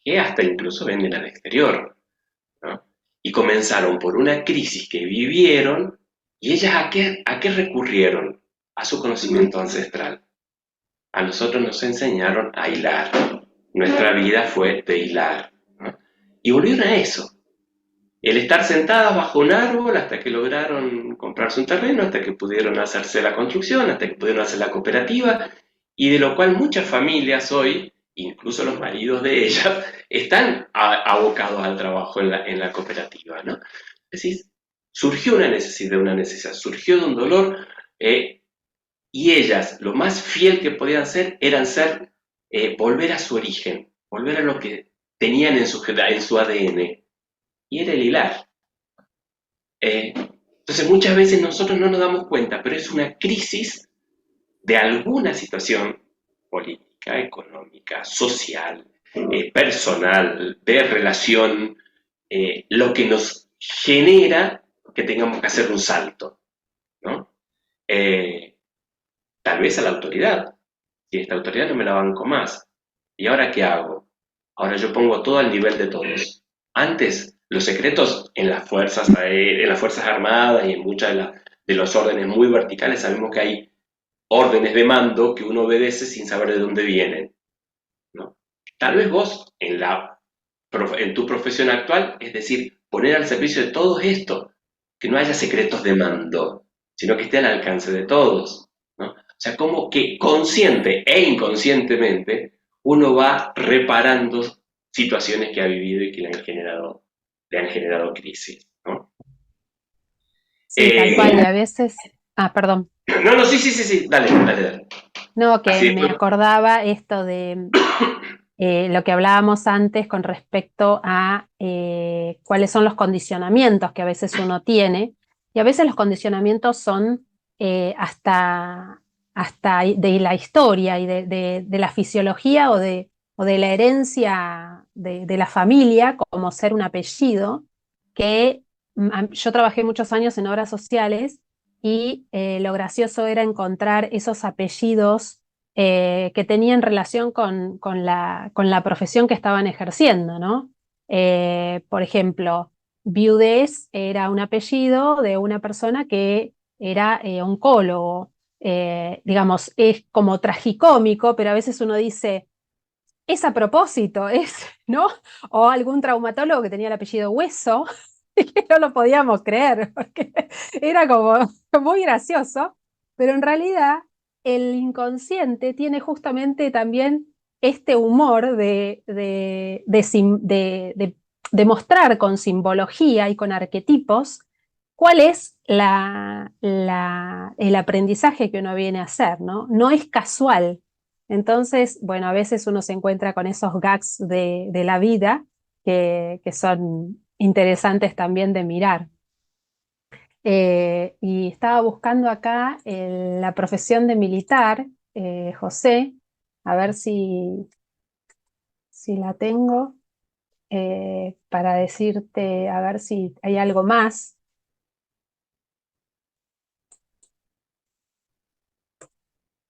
que hasta incluso venden al exterior, ¿no? Y comenzaron por una crisis que vivieron, y ellas ¿a qué recurrieron? A su conocimiento ancestral. A nosotros nos enseñaron a hilar. Nuestra vida fue de hilar, ¿no? Y volvieron a eso. El estar sentadas bajo un árbol hasta que lograron comprarse un terreno, hasta que pudieron hacerse la construcción, hasta que pudieron hacer la cooperativa, y de lo cual muchas familias hoy, incluso los maridos de ellas, están abocados al trabajo en la cooperativa, ¿no? Es decir, surgió una necesidad, surgió de un dolor, y ellas, lo más fiel que podían ser, volver a su origen, volver a lo que tenían en su ADN, y era el hilar. Entonces muchas veces nosotros no nos damos cuenta, pero es una crisis de alguna situación política, económica, social, personal, de relación, lo que nos genera que tengamos que hacer un salto, ¿no? Tal vez a la autoridad. Si esta autoridad no me la banco más, ¿y ahora qué hago? Ahora yo pongo todo al nivel de todos. Antes, los secretos en las fuerzas armadas y en muchas de los órdenes muy verticales, sabemos que hay órdenes de mando que uno obedece sin saber de dónde vienen, ¿no? Tal vez vos, en tu profesión actual, es decir, poner al servicio de todo esto, que no haya secretos de mando, sino que esté al alcance de todos, ¿no? O sea, como que consciente e inconscientemente uno va reparando situaciones que ha vivido y que le han generado crisis, ¿no? Sí, tal cual, y a veces... Ah, perdón. No, sí, dale. No, que Así me después. acordaba esto de lo que hablábamos antes con respecto a cuáles son los condicionamientos que a veces uno tiene, y a veces los condicionamientos son hasta de la historia y de la fisiología o de la herencia de la familia, como ser un apellido, que yo trabajé muchos años en obras sociales y lo gracioso era encontrar esos apellidos que tenían relación con la profesión que estaban ejerciendo, ¿no? Por ejemplo, viudez era un apellido de una persona que era oncólogo. Digamos, es como tragicómico, pero a veces uno dice, es a propósito, ¿no? O algún traumatólogo que tenía el apellido Hueso, y que no lo podíamos creer, porque era como muy gracioso, pero en realidad el inconsciente tiene justamente también este humor de mostrar con simbología y con arquetipos cuál es el aprendizaje que uno viene a hacer, ¿no? No es casual. Entonces, bueno, a veces uno se encuentra con esos gags de la vida que son interesantes también de mirar. Y estaba buscando acá la profesión de militar, José, a ver si la tengo, para decirte, a ver si hay algo más.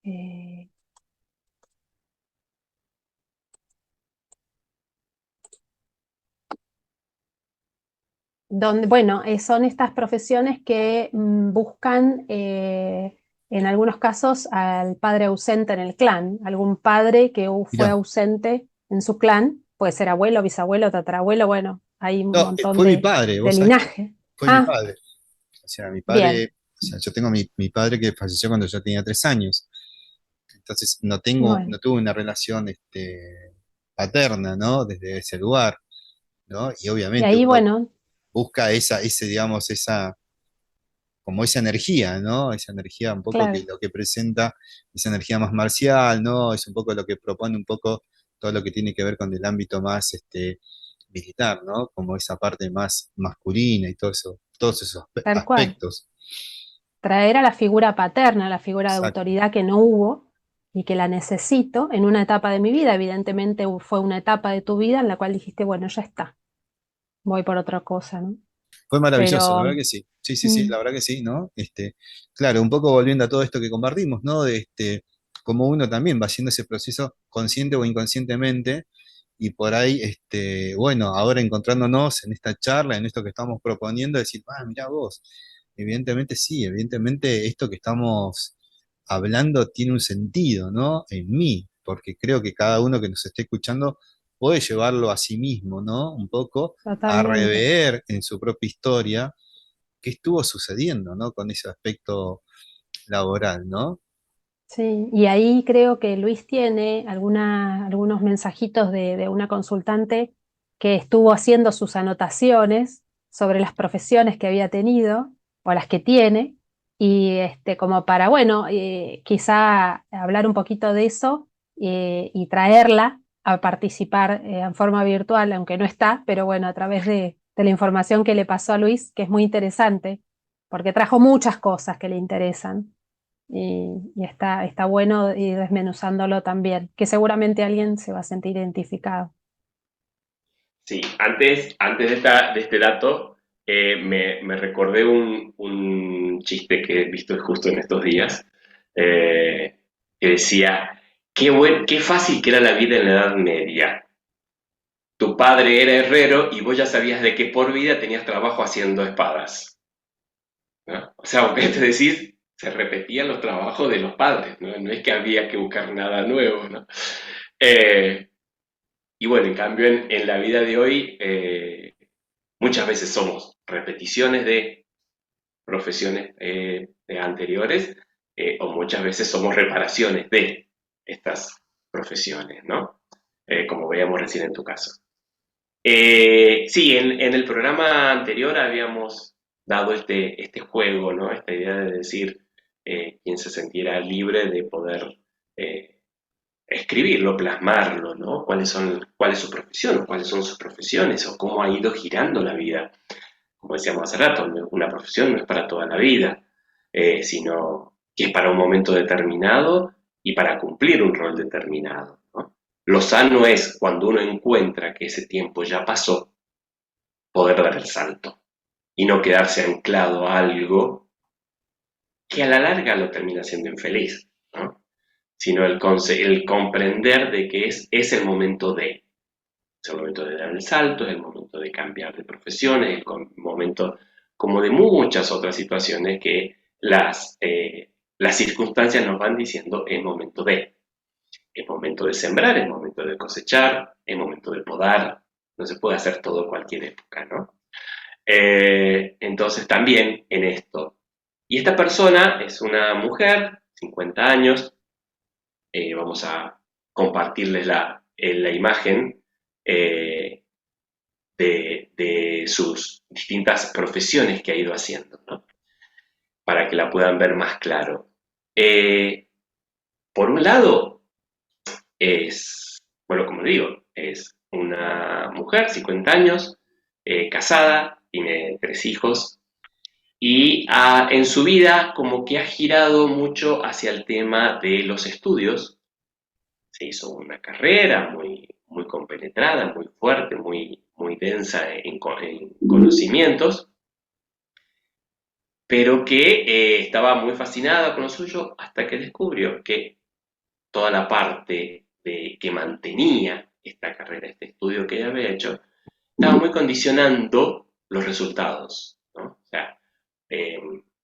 Eh, donde, bueno, son estas profesiones que buscan, en algunos casos, al padre ausente en el clan, algún padre que fue Mirá, ausente en su clan, puede ser abuelo, bisabuelo, tatarabuelo, bueno, hay un no, montón fue mi padre, de vos sabés que linaje. fue mi Ah, padre. O sea, mi bien, padre, o sea, yo tengo mi padre que falleció cuando yo tenía 3 años. Entonces bueno. no tuve una relación paterna, ¿no? Desde ese lugar, ¿no? Y Y obviamente ahí, uno bueno, busca digamos, como esa energía, ¿no? Esa energía un poco que claro, lo que presenta, esa energía más marcial, ¿no? Es un poco lo que propone un poco todo lo que tiene que ver con el ámbito más militar, ¿no? Como esa parte más masculina y todo eso, todos esos tal cual. aspectos. Traer a la figura paterna, la figura de Exacto. autoridad que no hubo y que la necesito en una etapa de mi vida. Evidentemente fue una etapa de tu vida en la cual dijiste, bueno, ya está, voy por otra cosa, ¿no? Fue maravilloso, la Pero, verdad que sí. Sí, sí, sí, mm, la verdad que sí, ¿no? Claro, un poco volviendo a todo esto que compartimos, ¿no? Cómo uno también va haciendo ese proceso consciente o inconscientemente, y por ahí, bueno, ahora encontrándonos en esta charla, en esto que estamos proponiendo, decir, mirá vos, evidentemente sí, evidentemente esto que estamos hablando tiene un sentido, ¿no? En mí, porque creo que cada uno que nos esté escuchando puede llevarlo a sí mismo, ¿no? Un poco a totalmente. rever en su propia historia qué estuvo sucediendo, ¿no? Con ese aspecto laboral, ¿no? Sí, y ahí creo que Luis tiene algunos mensajitos de una consultante que estuvo haciendo sus anotaciones sobre las profesiones que había tenido o las que tiene, y como para, bueno, quizá hablar un poquito de eso, y traerla a participar en forma virtual, aunque no está, pero bueno, a través de la información que le pasó a Luis, que es muy interesante, porque trajo muchas cosas que le interesan. Y está bueno ir desmenuzándolo también, que seguramente alguien se va a sentir identificado. Sí, antes de este dato, me recordé un chiste que he visto justo en estos días, que decía, qué fácil que era la vida en la Edad Media. Tu padre era herrero y vos ya sabías de que por vida tenías trabajo haciendo espadas, ¿no? O sea, es decir, se repetían los trabajos de los padres, ¿no? No es que había que buscar nada nuevo, ¿no? Eh, y bueno, en cambio, en la vida de hoy, muchas veces somos repeticiones de profesiones de anteriores, o muchas veces somos reparaciones de estas profesiones, ¿no? Como veíamos recién en tu caso. Sí, en el programa anterior habíamos dado este juego, ¿no? Esta idea de decir, quién se sintiera libre de poder escribirlo, plasmarlo, ¿no? ¿Cuál es su profesión, o cuáles son sus profesiones, o cómo ha ido girando la vida? Como decíamos hace rato, una profesión no es para toda la vida, sino que es para un momento determinado y para cumplir un rol determinado, ¿no? Lo sano es cuando uno encuentra que ese tiempo ya pasó, poder dar el salto y no quedarse anclado a algo que a la larga lo termina siendo infeliz, ¿no? Sino el comprender de que es el momento de. Es el momento de dar el salto, es el momento de cambiar de profesión, es el momento como de muchas otras situaciones que las circunstancias nos van diciendo es momento de. Es momento de sembrar, es momento de cosechar, es momento de podar. No se puede hacer todo en cualquier época, ¿no? Entonces también en esto. Y esta persona es una mujer, 50 años. Vamos a compartirles la imagen de sus distintas profesiones que ha ido haciendo, ¿no? Para que la puedan ver más claro. Por un lado, bueno, como digo, es una mujer, 50 años, casada, tiene 3 hijos, y en su vida como que ha girado mucho hacia el tema de los estudios. Se hizo una carrera muy, muy compenetrada, muy fuerte, muy, muy densa en conocimientos, pero que estaba muy fascinada con lo suyo hasta que descubrió que toda la parte que mantenía esta carrera, este estudio que ella había hecho, estaba muy condicionando los resultados, ¿no? O sea,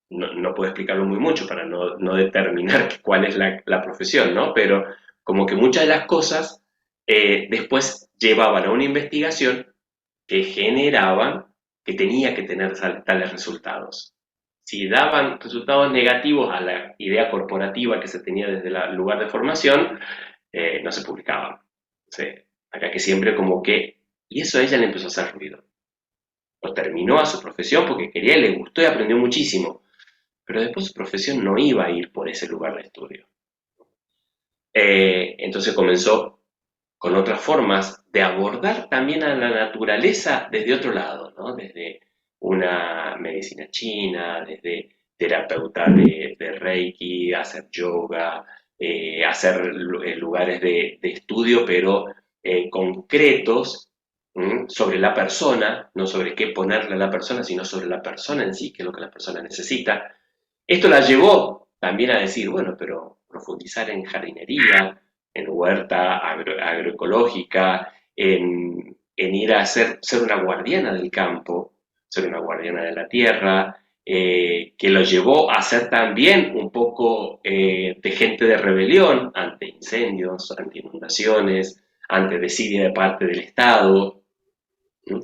no puedo explicarlo muy mucho para no determinar cuál es la profesión, ¿no? Pero como que muchas de las cosas después llevaban a una investigación que generaban que tenía que tener tales resultados. Si daban resultados negativos a la idea corporativa que se tenía desde el lugar de formación, no se publicaban. Acá que siempre como que... Y eso a ella le empezó a hacer ruido. Lo terminó a su profesión porque quería, le gustó y aprendió muchísimo. Pero después su profesión no iba a ir por ese lugar de estudio. Entonces comenzó con otras formas de abordar también a la naturaleza desde otro lado, ¿no? Desde una medicina china, desde terapeuta de Reiki, hacer yoga, hacer lugares de estudio, pero concretos, sobre la persona, no sobre qué ponerle a la persona, sino sobre la persona en sí, qué es lo que la persona necesita. Esto la llevó también a decir, bueno, pero profundizar en jardinería, en huerta agroecológica, en ir a ser una guardiana del campo, ser una guardiana de la tierra, que lo llevó a ser también un poco de gente de rebelión ante incendios, ante inundaciones, ante desidia de parte del Estado, ¿no?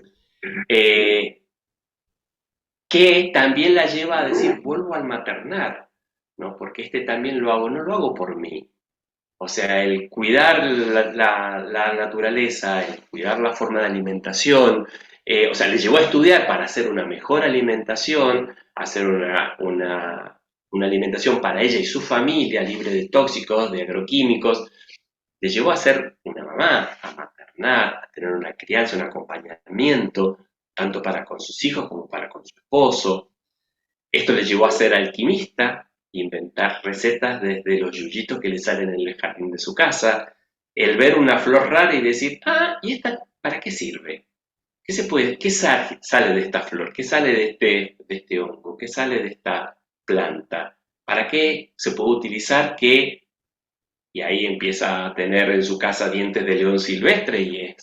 Que también la lleva a decir, vuelvo al maternar, ¿no? Porque también lo hago, no lo hago por mí. O sea, el cuidar la naturaleza, el cuidar la forma de alimentación, o sea, le llevó a estudiar para hacer una mejor alimentación, hacer una alimentación para ella y su familia, libre de tóxicos, de agroquímicos. Le llevó a ser una mamá, a maternar, a tener una crianza, un acompañamiento, tanto para con sus hijos como para con su esposo. Esto le llevó a ser alquimista, inventar recetas desde los yuyitos que le salen en el jardín de su casa, el ver una flor rara y decir, ¿y esta para qué sirve? ¿Qué sale de esta flor? ¿Qué sale de este hongo? ¿Qué sale de esta planta? ¿Para qué se puede utilizar? Y ahí empieza a tener en su casa dientes de león silvestre y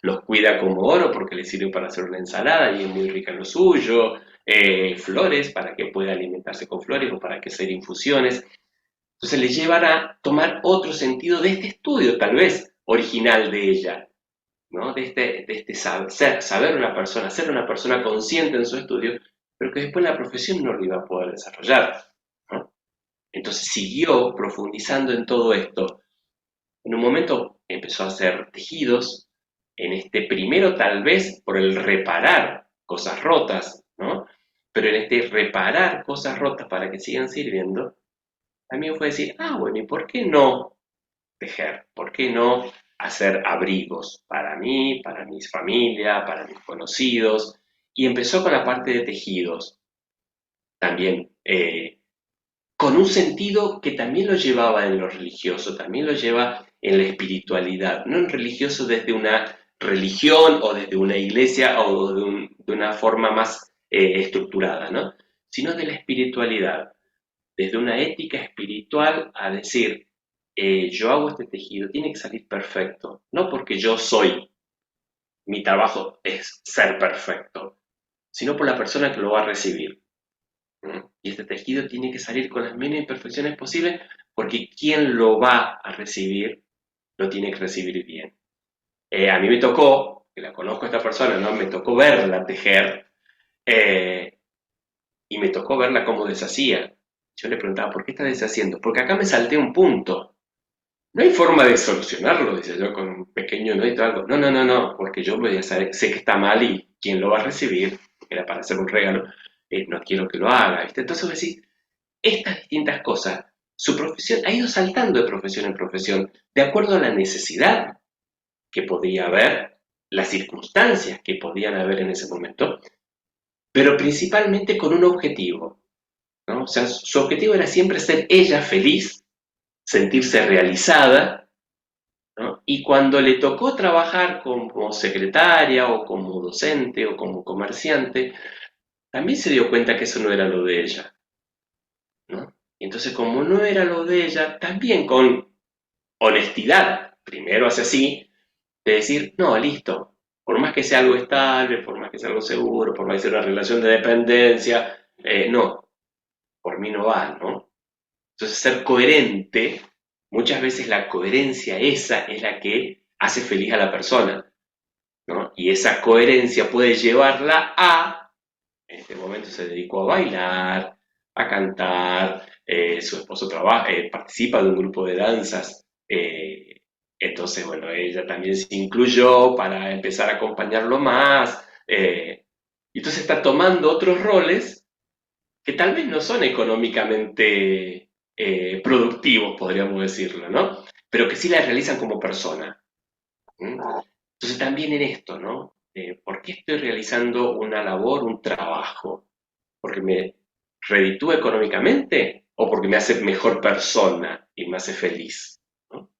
los cuida como oro porque le sirve para hacer una ensalada y es muy rica en lo suyo. Flores para que pueda alimentarse con flores o para que hacer infusiones. Entonces le llevan a tomar otro sentido de este estudio, tal vez original de ella, ¿no? De este saber una persona, ser una persona consciente en su estudio, pero que después la profesión no lo iba a poder desarrollar, ¿no? Entonces siguió profundizando en todo esto. En un momento empezó a hacer tejidos, en este primero tal vez por el reparar cosas rotas, ¿no? Pero en este reparar cosas rotas para que sigan sirviendo, también fue decir, bueno, ¿y por qué no tejer? ¿Por qué no hacer abrigos para mí, para mi familia, para mis conocidos? Y empezó con la parte de tejidos, también con un sentido que también lo llevaba en lo religioso, también lo lleva en la espiritualidad, no en religioso desde una religión o desde una iglesia o de una forma más estructurada, ¿no? Sino de la espiritualidad, desde una ética espiritual a decir, yo hago este tejido, tiene que salir perfecto, no porque yo soy mi trabajo es ser perfecto, sino por la persona que lo va a recibir. Y este tejido tiene que salir con las mínimas imperfecciones posibles porque quien lo va a recibir lo tiene que recibir bien. A mí me tocó, que la conozco a esta persona, ¿no? Me tocó verla tejer eh, y me tocó verla cómo deshacía. Yo le preguntaba, ¿por qué está deshaciendo? Porque acá me salté un punto. No hay forma de solucionarlo, dice yo, con un pequeño nudito o algo. No, no, no, no, porque yo voy a saber, sé que está mal y quien lo va a recibir, que era para hacer un regalo, no quiero que lo haga, ¿viste? Entonces vos decís, estas distintas cosas, su profesión ha ido saltando de profesión en profesión, de acuerdo a la necesidad que podía haber, las circunstancias que podían haber en ese momento, pero principalmente con un objetivo, ¿no? O sea, su objetivo era siempre ser ella feliz, sentirse realizada, ¿no? Y cuando le tocó trabajar como secretaria o como docente o como comerciante, también se dio cuenta que eso no era lo de ella, ¿no? Y entonces, como no era lo de ella, también con honestidad, primero hace así, de decir, no, listo, por más que sea algo estable, por más que sea algo seguro, por más que sea una relación de dependencia, no, por mí no va, ¿no? Entonces, ser coherente, muchas veces la coherencia esa es la que hace feliz a la persona, ¿no? Y esa coherencia puede llevarla a, en este momento se dedicó a bailar, a cantar, su esposo trabaja, participa de un grupo de danzas, entonces, bueno, ella también se incluyó para empezar a acompañarlo más, y entonces está tomando otros roles que tal vez no son económicamente productivos, podríamos decirlo, ¿no? Pero que sí la realizan como persona. ¿Mm? Entonces también en esto, ¿no? ¿Por qué estoy realizando una labor, un trabajo? ¿Porque me reditúa económicamente o porque me hace mejor persona y me hace feliz? ¿No?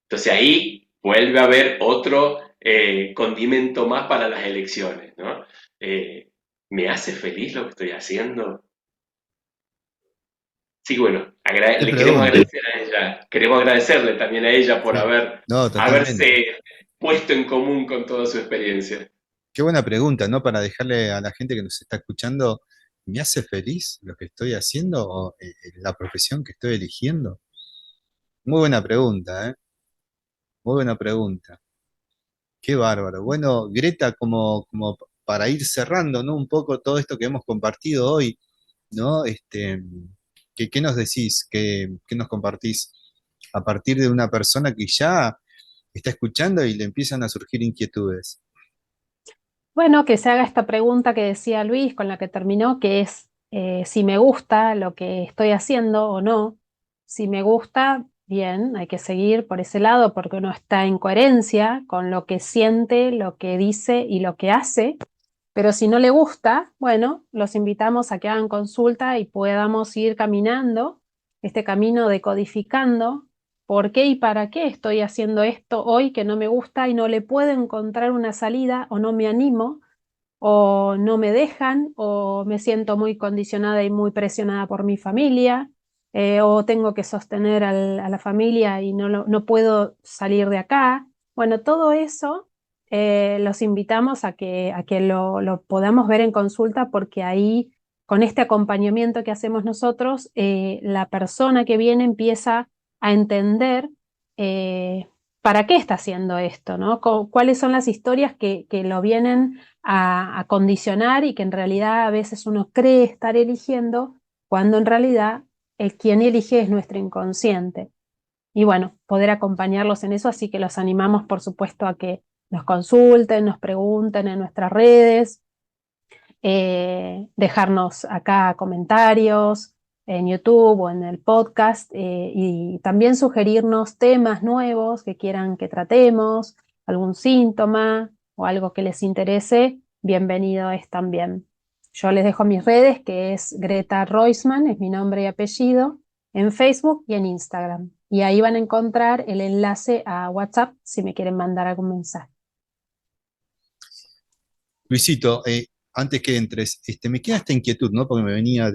Entonces ahí vuelve a haber otro condimento más para las elecciones, ¿no? ¿Me hace feliz lo que estoy haciendo? Sí, bueno, Qué le queremos pregunta. agradecer a ella, queremos agradecerle también a ella por Sí. No, totalmente. haberse puesto en común con toda su experiencia. Qué buena pregunta, ¿no? Para dejarle a la gente que nos está escuchando, ¿me hace feliz lo que estoy haciendo o la profesión que estoy eligiendo? Muy buena pregunta, ¿eh? Muy buena pregunta. Qué bárbaro. Bueno, Greta, como para ir cerrando, ¿no? Un poco todo esto que hemos compartido hoy, ¿no? ¿Qué nos decís? ¿Qué nos compartís a partir de una persona que ya está escuchando y le empiezan a surgir inquietudes? Bueno, que se haga esta pregunta que decía Luis, con la que terminó, que es si me gusta lo que estoy haciendo o no. Si me gusta, bien, hay que seguir por ese lado porque uno está en coherencia con lo que siente, lo que dice y lo que hace. Pero si no le gusta, bueno, los invitamos a que hagan consulta y podamos ir caminando este camino decodificando por qué y para qué estoy haciendo esto hoy que no me gusta y no le puedo encontrar una salida o no me animo o no me dejan o me siento muy condicionada y muy presionada por mi familia o tengo que sostener a la familia y no puedo salir de acá. Bueno, todo eso los invitamos a que lo podamos ver en consulta porque ahí, con este acompañamiento que hacemos nosotros, la persona que viene empieza a entender para qué está haciendo esto, ¿no? ¿Cuáles son las historias que lo vienen a condicionar y que en realidad a veces uno cree estar eligiendo cuando en realidad el quien elige es nuestro inconsciente? Y bueno, poder acompañarlos en eso, así que los animamos, por supuesto, a que nos consulten, nos pregunten en nuestras redes, dejarnos acá comentarios en YouTube o en el podcast y también sugerirnos temas nuevos que quieran que tratemos, algún síntoma o algo que les interese, bienvenido es también. Yo les dejo mis redes, que es Greta Roisman, es mi nombre y apellido, en Facebook y en Instagram. Y ahí van a encontrar el enlace a WhatsApp si me quieren mandar algún mensaje. Luisito, antes que entres, me queda esta inquietud, ¿no? Porque me venía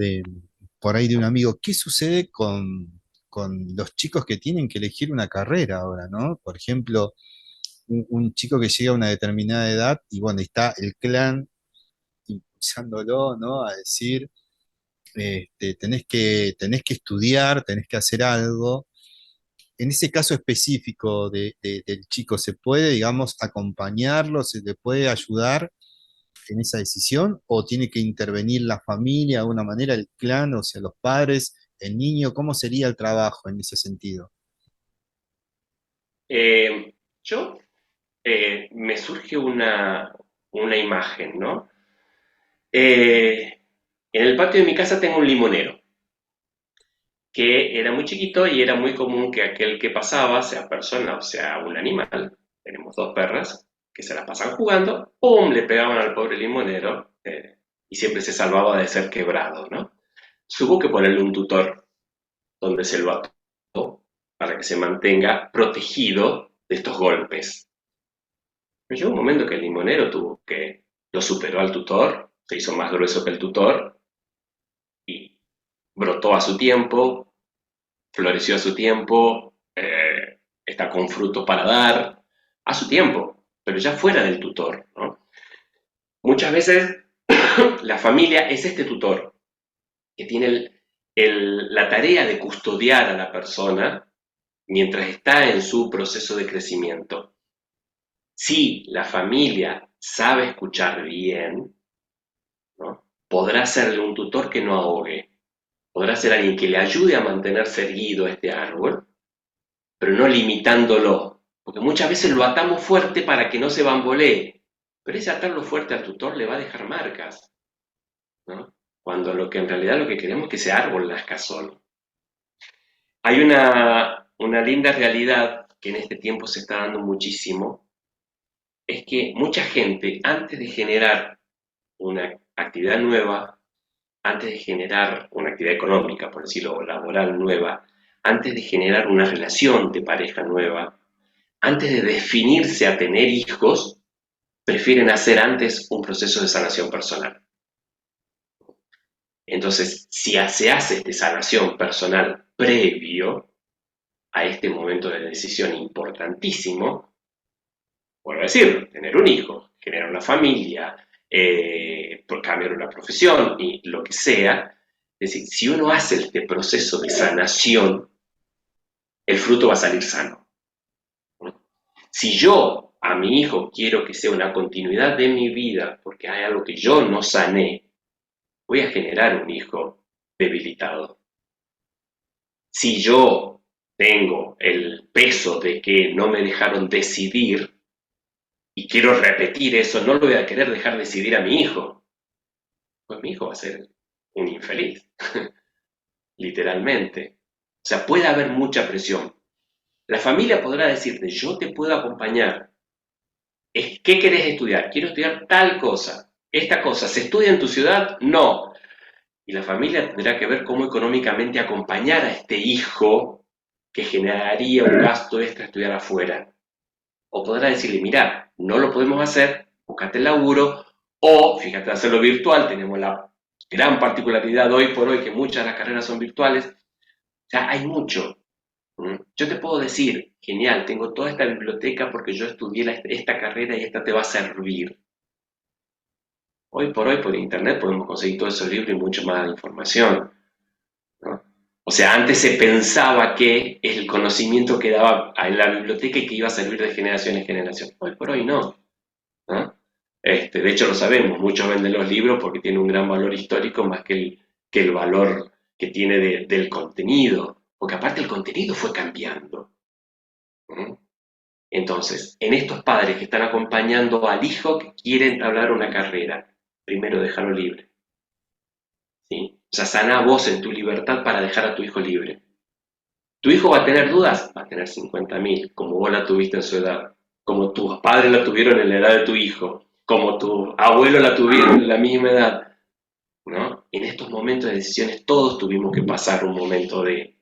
por ahí de un amigo. ¿Qué sucede con los chicos que tienen que elegir una carrera ahora, ¿no? Por ejemplo, un chico que llega a una determinada edad y bueno, está el clan impulsándolo, ¿no? A decir, tenés que estudiar, tenés que hacer algo. En ese caso específico del chico, ¿se puede, digamos, acompañarlo, se le puede ayudar en esa decisión o tiene que intervenir la familia de alguna manera, el clan, o sea, los padres, el niño? ¿Cómo sería el trabajo en ese sentido? Yo me surge una imagen, ¿no? En el patio de mi casa tengo un limonero, que era muy chiquito y era muy común que aquel que pasaba, sea persona o sea un animal, tenemos dos perras, que se la pasan jugando, ¡pum!, le pegaban al pobre limonero, y siempre se salvaba de ser quebrado, ¿no? Hubo que ponerle un tutor donde se lo ató para que se mantenga protegido de estos golpes. Pero llegó un momento que el limonero lo superó al tutor, se hizo más grueso que el tutor y brotó a su tiempo, floreció a su tiempo, está con frutos para dar a su tiempo, pero ya fuera del tutor, ¿no? Muchas veces la familia es este tutor que tiene la tarea de custodiar a la persona mientras está en su proceso de crecimiento. Si la familia sabe escuchar bien, ¿no?, podrá serle un tutor que no ahogue, podrá ser alguien que le ayude a mantenerse erguido este árbol, pero no limitándolo, porque muchas veces lo atamos fuerte para que no se bambolee, pero ese atarlo fuerte al tutor le va a dejar marcas, ¿no? Cuando en realidad lo que queremos es que ese árbol nazca solo. Hay una linda realidad que en este tiempo se está dando muchísimo, es que mucha gente, antes de generar una actividad nueva, antes de generar una actividad económica, por decirlo, laboral nueva, antes de generar una relación de pareja nueva, antes de definirse a tener hijos, prefieren hacer antes un proceso de sanación personal. Entonces, si se hace esta sanación personal previo a este momento de decisión importantísimo, vuelvo a decir, tener un hijo, generar una familia, cambiar una profesión y lo que sea, es decir, si uno hace este proceso de sanación, el fruto va a salir sano. Si yo a mi hijo quiero que sea una continuidad de mi vida porque hay algo que yo no sané, voy a generar un hijo debilitado. Si yo tengo el peso de que no me dejaron decidir y quiero repetir eso, no lo voy a querer dejar decidir a mi hijo, pues mi hijo va a ser un infeliz, literalmente. O sea, puede haber mucha presión. La familia podrá decirte, yo te puedo acompañar. ¿Qué querés estudiar? Quiero estudiar tal cosa. ¿Esta cosa se estudia en tu ciudad? No. Y la familia tendrá que ver cómo económicamente acompañar a este hijo que generaría un gasto extra estudiar afuera. O podrá decirle, mira, no lo podemos hacer, búscate el laburo, o fíjate, hacerlo virtual. Tenemos la gran particularidad hoy por hoy que muchas de las carreras son virtuales. O sea, hay mucho. Yo te puedo decir, genial, tengo toda esta biblioteca porque yo estudié esta carrera y esta te va a servir. Hoy por internet podemos conseguir todos esos libros y mucho más información, ¿no? O sea, antes se pensaba que el conocimiento quedaba en la biblioteca y que iba a servir de generación en generación. Hoy por hoy no, ¿no? De hecho lo sabemos, muchos venden los libros porque tienen un gran valor histórico más que el valor que tiene del contenido. Porque aparte el contenido fue cambiando. Entonces, en estos padres que están acompañando al hijo que quiere entablar una carrera, primero déjalo libre. ¿Sí? O sea, sana vos en tu libertad para dejar a tu hijo libre. ¿Tu hijo va a tener dudas? Va a tener 50.000, como vos la tuviste en su edad, como tus padres la tuvieron en la edad de tu hijo, como tu abuelo la tuvieron en la misma edad, ¿no? En estos momentos de decisiones todos tuvimos que pasar un momento de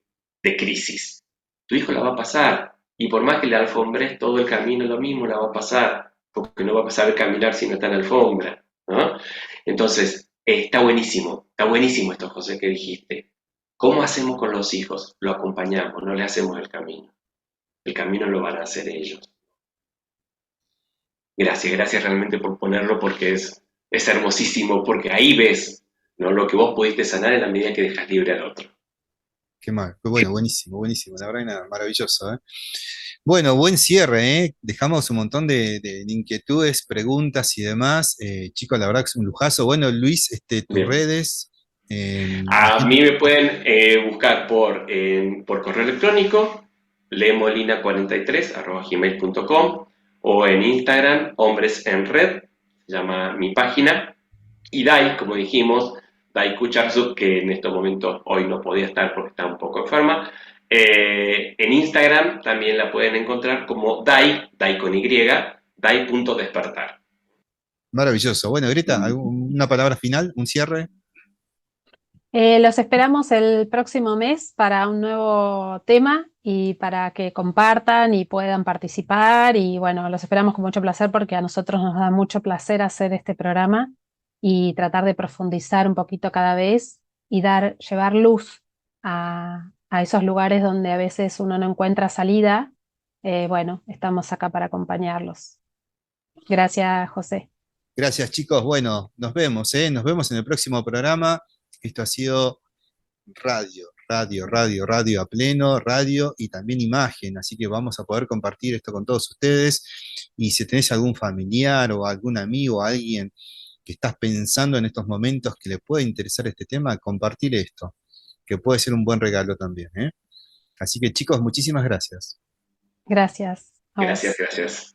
crisis. Tu hijo la va a pasar, y por más que le alfombres todo el camino lo mismo, la va a pasar, porque no va a saber caminar si no está en la alfombra, ¿no? Entonces, está buenísimo esto, José, que dijiste. ¿Cómo hacemos con los hijos? Lo acompañamos, no le hacemos el camino lo van a hacer ellos. Gracias realmente por ponerlo, porque es hermosísimo, porque ahí ves, ¿no?, lo que vos pudiste sanar en la medida que dejas libre al otro. Qué mal. Bueno, buenísimo, buenísimo. La verdad, nada, maravilloso, ¿eh? Bueno, buen cierre, ¿eh? Dejamos un montón de inquietudes, preguntas y demás. Chicos, la verdad que es un lujazo. Bueno, Luis, tus Bien. redes. La A gente. mí me pueden buscar por correo electrónico, lemolina43@gmail.com, o en Instagram, Hombres en Red, se llama mi página, y Dai, como dijimos, Dai Kucharzuk, que en estos momentos hoy no podía estar porque está un poco enferma. En Instagram también la pueden encontrar como Dai con Y, Dai.despertar. Maravilloso. Bueno, Greta, ¿una palabra final? ¿Un cierre? Los esperamos el próximo mes para un nuevo tema y para que compartan y puedan participar. Y bueno, los esperamos con mucho placer porque a nosotros nos da mucho placer hacer este programa y tratar de profundizar un poquito cada vez y llevar luz a esos lugares donde a veces uno no encuentra salida. Bueno, estamos acá para acompañarlos. Gracias, José. Gracias, chicos. Bueno, nos vemos, ¿eh? Nos vemos en el próximo programa. Esto ha sido radio a pleno, radio y también imagen, así que vamos a poder compartir esto con todos ustedes. Y si tenés algún familiar o algún amigo, alguien que estás pensando en estos momentos que le puede interesar este tema, compartir esto, que puede ser un buen regalo también, ¿eh? Así que chicos, muchísimas gracias. Gracias a vos. Gracias.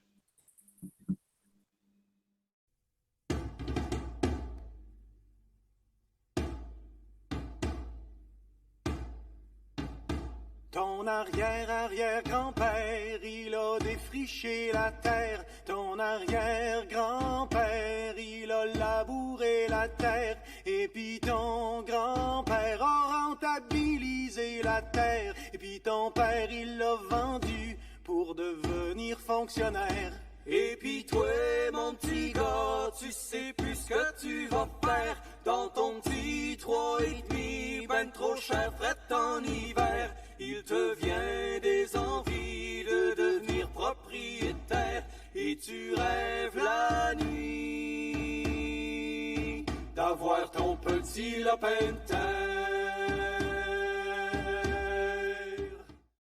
Ton arrière-arrière-grand-père, il a défriché la terre. Ton arrière-grand-père, il a labouré la terre. Et puis ton grand-père a rentabilisé la terre. Et puis ton père, il l'a vendu pour devenir fonctionnaire. Et puis toi, mon petit gars, tu sais plus ce que tu vas faire dans ton petit 3,5, ben trop cher, fret en hiver. Il te vient des envies de devenir propriétaire et tu rêves la nuit d'avoir ton petit lopin de terre.